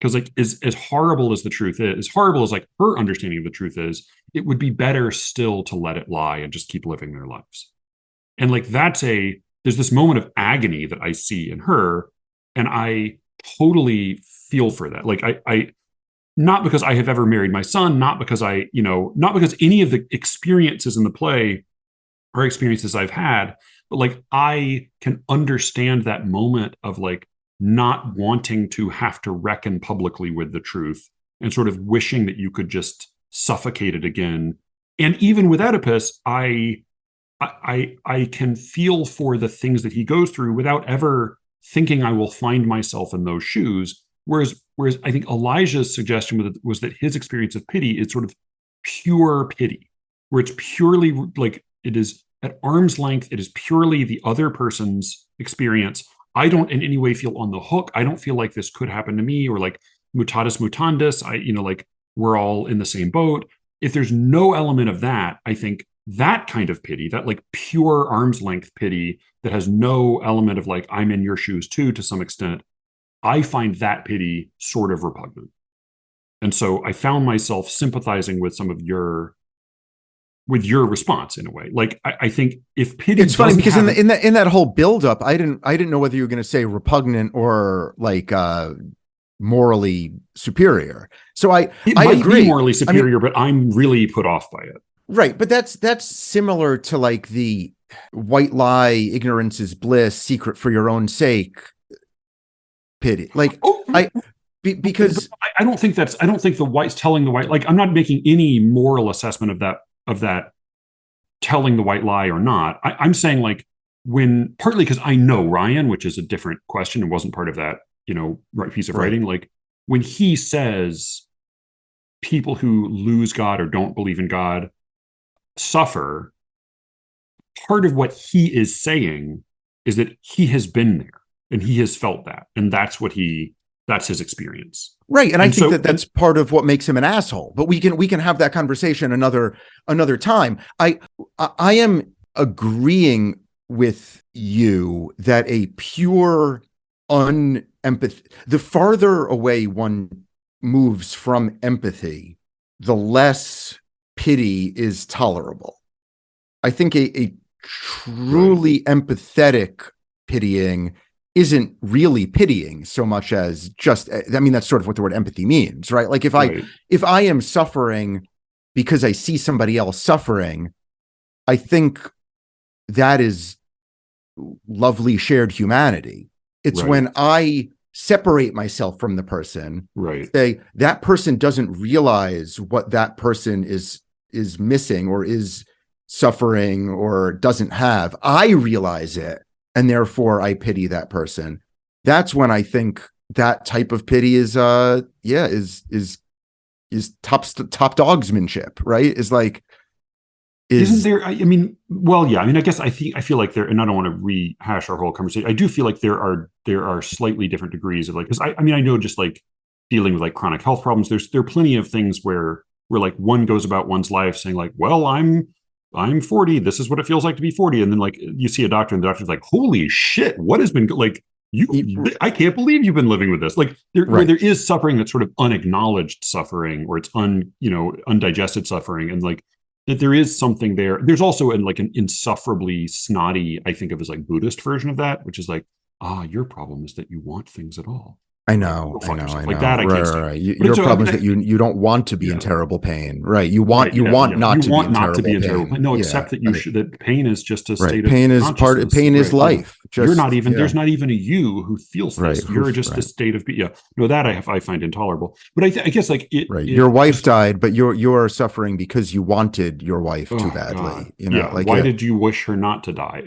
Because like as horrible as the truth is, as horrible as like her understanding of the truth is, it would be better still to let it lie and just keep living their lives. And like there's this moment of agony that I see in her, and I totally feel for that. Like I not because I have ever married my son, not because not because any of the experiences in the play are experiences I've had, but like I can understand that moment of like not wanting to have to reckon publicly with the truth, and sort of wishing that you could just suffocate it again. And even with Oedipus, I can feel for the things that he goes through without ever thinking I will find myself in those shoes. Whereas I think Elijah's suggestion was that his experience of pity is sort of pure pity, where it's purely like it is at arm's length. It is purely the other person's experience. I don't in any way feel on the hook. I don't feel like this could happen to me, or like mutatis mutandis. Like we're all in the same boat. if there's no element of that, I think that kind of pity, that like pure arm's length pity that has no element of like, I'm in your shoes too, to some extent, I find that pity sort of repugnant. And so I found myself sympathizing with some of your response in a way. Like I think if pity, it's funny because in that whole buildup, I didn't know whether you were going to say repugnant or like morally superior. So I might agree. Be morally superior, but I'm really put off by it. Right, but that's similar to like the white lie, ignorance is bliss, secret for your own sake pity. Like because I don't think the white's telling the white, like I'm not making any moral assessment of that telling the white lie or not. I'm saying like when, partly because I know Ryan, which is a different question and wasn't part of that, piece of writing, like when he says people who lose God or don't believe in God suffer, part of what he is saying is that he has been there and he has felt that, and that's his experience. Right. And I think that's part of what makes him an asshole. But we can have that conversation another time. I am agreeing with you that a pure unempathy, the farther away one moves from empathy, the less pity is tolerable. I think a truly empathetic pitying isn't really pitying so much as just, I mean, that's sort of what the word empathy means, right? Like if I am suffering because I see somebody else suffering, I think that is lovely shared humanity. It's when I separate myself from the person, say that person doesn't realize what that person is missing or is suffering or doesn't have. I realize it, and therefore I pity that person. That's when I think that type of pity is top dogsmanship, right? Is like, isn't there? I mean, well, yeah. I mean, I guess I feel like there, and I don't want to rehash our whole conversation. I do feel like there are slightly different degrees of like, because I mean, I know just like dealing with like chronic health problems. There are plenty of things where like one goes about one's life saying like, well, I'm 40. This is what it feels like to be 40. And then like you see a doctor and the doctor's like, holy shit, what has been like I can't believe you've been living with this. Like where there is suffering that's sort of unacknowledged suffering, or it's undigested suffering. And like that there is something there. There's also an insufferably snotty, I think of as like Buddhist version of that, which is like, your problem is that you want things at all. I know. Like that, I can't right. Your problem is that you don't want to be in terrible pain, right? You want not to be in terrible pain. No, except that that pain is just a state of pain is part of pain is life. You're not even there's not even a you who feels this. You're just a state of that I find intolerable. But I guess like your wife died, but you're suffering because you wanted your wife too badly. God. Why did you wish her not to die?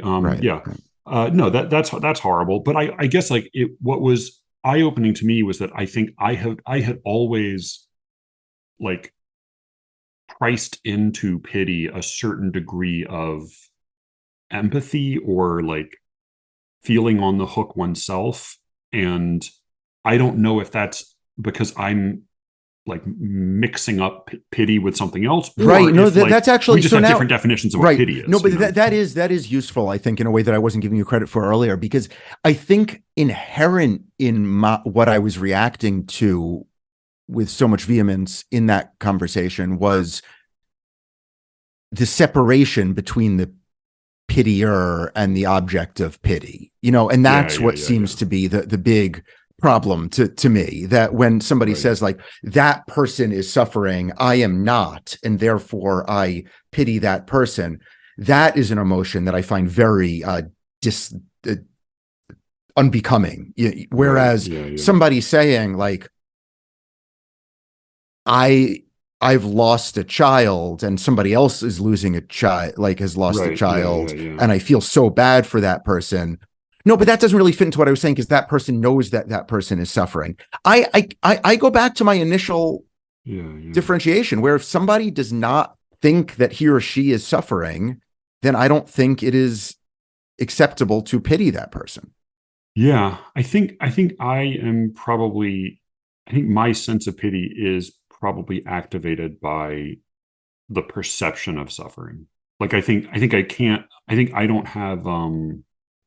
No, that's horrible. But I guess like what was eye-opening to me was that I think I had always like priced into pity a certain degree of empathy or like feeling on the hook oneself. And I don't know if that's because I'm like mixing up pity with something else, right? No, that's actually we just have different definitions of what pity is. No, but that is useful, I think, in a way that I wasn't giving you credit for earlier, because I think inherent in what I was reacting to with so much vehemence in that conversation was the separation between the pitier and the object of pity, and that's what seems to be the big problem to me, that when somebody says like that person is suffering, I am not, and therefore I pity that person, that is an emotion that I find very unbecoming. Whereas somebody saying like I've lost a child and somebody else is losing a child, like has lost a child, and I feel so bad for that person. No, but that doesn't really fit into what I was saying, because that person knows that person is suffering. I go back to my initial differentiation, where if somebody does not think that he or she is suffering, then I don't think it is acceptable to pity that person. Yeah, I think I think my sense of pity is probably activated by the perception of suffering. Like I think I don't have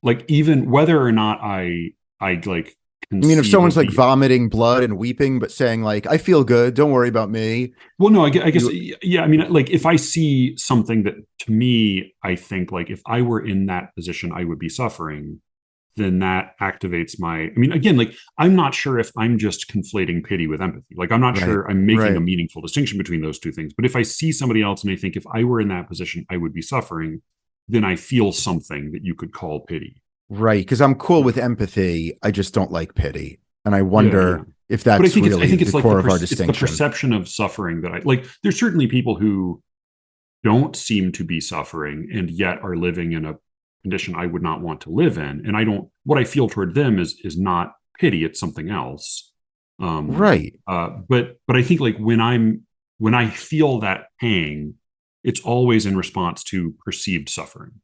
like even whether or not I like I mean, if conceive someone's of like the vomiting blood and weeping, but saying like, I feel good, don't worry about me. well, no, I guess, You yeah. I mean, like if I see something that to me, I think like if I were in that position, I would be suffering, then that activates my. I mean, again, like I'm not sure if I'm just conflating pity with empathy. Like I'm not right, sure I'm making a right, meaningful distinction between those two things. But if I see somebody else and I think if I were in that position, I would be suffering, then I feel something that you could call pity. right. Because I'm cool with Yeah, empathy. I just don't like pity. And I yeah, yeah. wonder if But that's I really think the it's like core of our it's the distinction. perception of suffering that I like. There's certainly people who don't seem to be suffering and yet are living in a condition I would not want to live in. And I don't, what I feel toward them is not pity, it's something else. Right, But I think like when I feel that pang, it's always in response to perceived suffering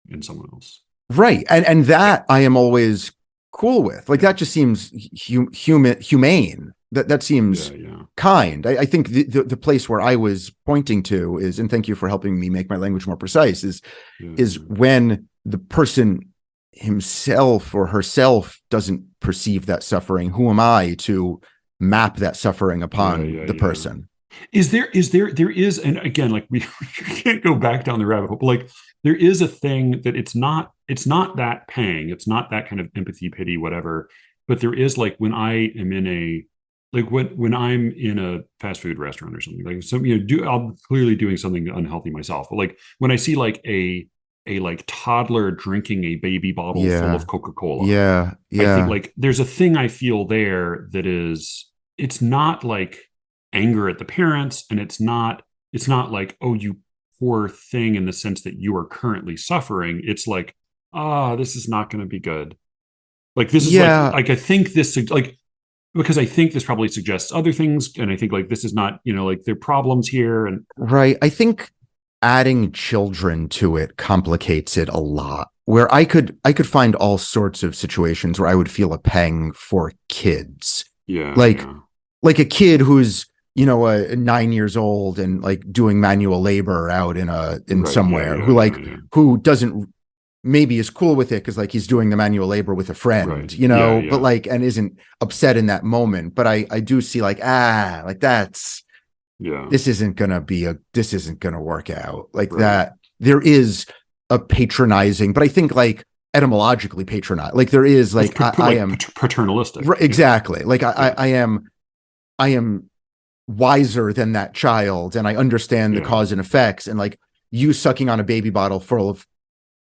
in someone else. right. And that I am always cool with. Like Yeah. that just seems humane. That Yeah. seems Yeah. kind. I think the place where I was pointing to is, and thank you for helping me make my language more precise, is Yeah. when the person himself or herself doesn't perceive that suffering. Who am I to map that suffering Yeah. upon Yeah. the Yeah. person? There is, and again, like we can't go back down the rabbit hole, but like there is a thing that it's not that pang, it's not that kind of empathy, pity, whatever. But there is like when I am in a like when I'm in a fast food restaurant or something, like some I'm clearly doing something unhealthy myself. But like when I see like a like toddler drinking a baby bottle full Yeah, of Coca-Cola, yeah, I think yeah, like there's a thing I feel there that is it's not like anger at the parents and it's not like oh you poor thing in the sense that you are currently suffering. It's like this is not going to be good. Like this is yeah. like I think this like because I think this probably suggests other things and I think like this is not like there are problems here and Right. I think adding children to it complicates it a lot. Where I could find all sorts of situations where I would feel a pang for kids. yeah, Like yeah, like a kid who's, 9 years old and like doing manual labor out in right, yeah, somewhere, yeah, yeah, yeah, who doesn't, maybe is cool with it because like he's doing the manual labor with a friend, right, yeah, but yeah, like, and isn't upset in that moment. But I do see like, like that's, yeah, this isn't gonna work out like right. that. There is a patronizing, but I think like etymologically patronize, like there is It's like I like am paternalistic. Yeah, exactly like yeah, I am wiser than that child and I understand the yeah, cause and effects, and like you sucking on a baby bottle full of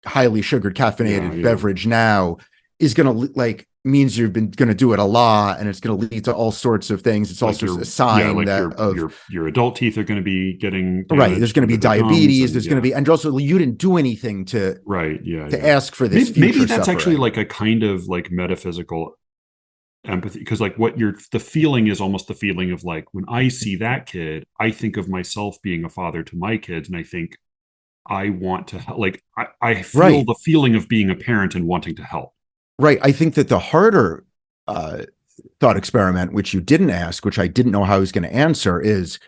highly sugared yeah, caffeinated yeah. beverage now is going to like means you've been going to do it a lot, and it's going to lead to all sorts of things. It's Like also your a yeah, sign like that of your adult teeth are going to be getting right, there's damaged going to under be the gums, diabetes, and there's going to yeah, be, and also you didn't do anything to right, yeah, yeah. ask for this Maybe future that's actually suffering. like a kind of like metaphysical empathy because like what you're the feeling is almost the feeling of like when I see that kid, I think of myself being a father to my kids, and I think I want to like I feel Right, the feeling of being a parent and wanting to help. right. I think that the harder uh, thought experiment, which you didn't ask, which I didn't know how I was going to answer, is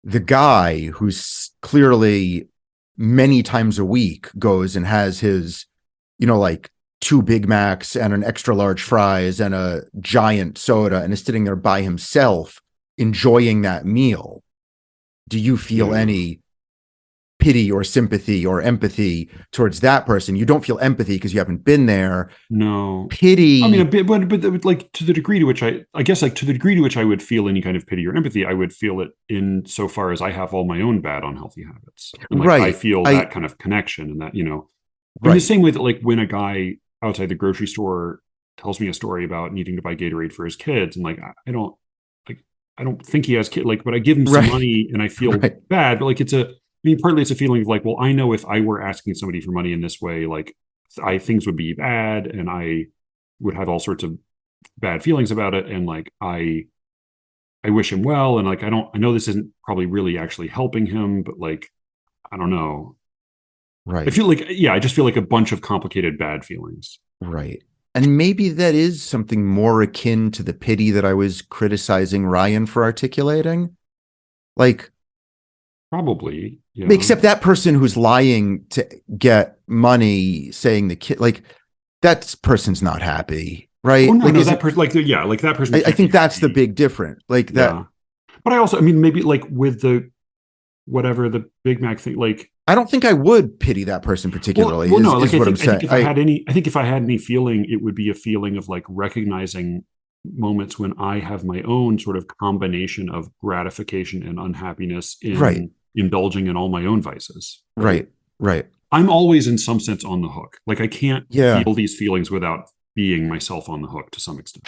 the guy who's clearly many times a week goes and has his, like two Big Macs and an extra large fries and a giant soda and is sitting there by himself enjoying that meal. Do you feel Yeah. any pity or sympathy or empathy towards that person? You don't feel empathy because you haven't been there. No. I mean, a Pity, bit, but like to the degree to which I guess, like to the degree to which I would feel any kind of pity or empathy, I would feel it in so far as I have all my own bad, unhealthy habits. And like, I right. feel I that kind of connection and that, I mean, the right. same way that like when a guy outside the grocery store tells me a story about needing to buy Gatorade for his kids and like, like, I don't think he has kids, like, but I give him some Right. money and I feel Right. bad, but like, I mean, partly it's a feeling of like, well, I know if I were asking somebody for money in this way, like things would be bad and I would have all sorts of bad feelings about it. And like, I wish him well. And like, I know this isn't probably really actually helping him, but like, I don't know. I Right. feel like, yeah, I just feel like a bunch of complicated bad feelings. Right. And maybe that is something more akin to the pity that I was criticizing Ryan for articulating. Like, Probably. Yeah. Except that person who's lying to get money, saying the kid, like that person's not happy, right? Oh no, Like, no, is that it? person, like, yeah, like that person. I Can't be think that's the happy. big difference. Like that. Yeah. But I also, I mean, maybe like with the whatever the Big Mac thing, like, I don't think I would pity that person particularly. well, no, like Is what I'm I think saying. if I had any, I think if I had any feeling, it would be a feeling of like recognizing moments when I have my own sort of combination of gratification and unhappiness Right, in indulging in all my own vices. Right. right, right. I'm always in some sense on the hook. Like I can't Yeah. feel these feelings without being myself on the hook to some extent.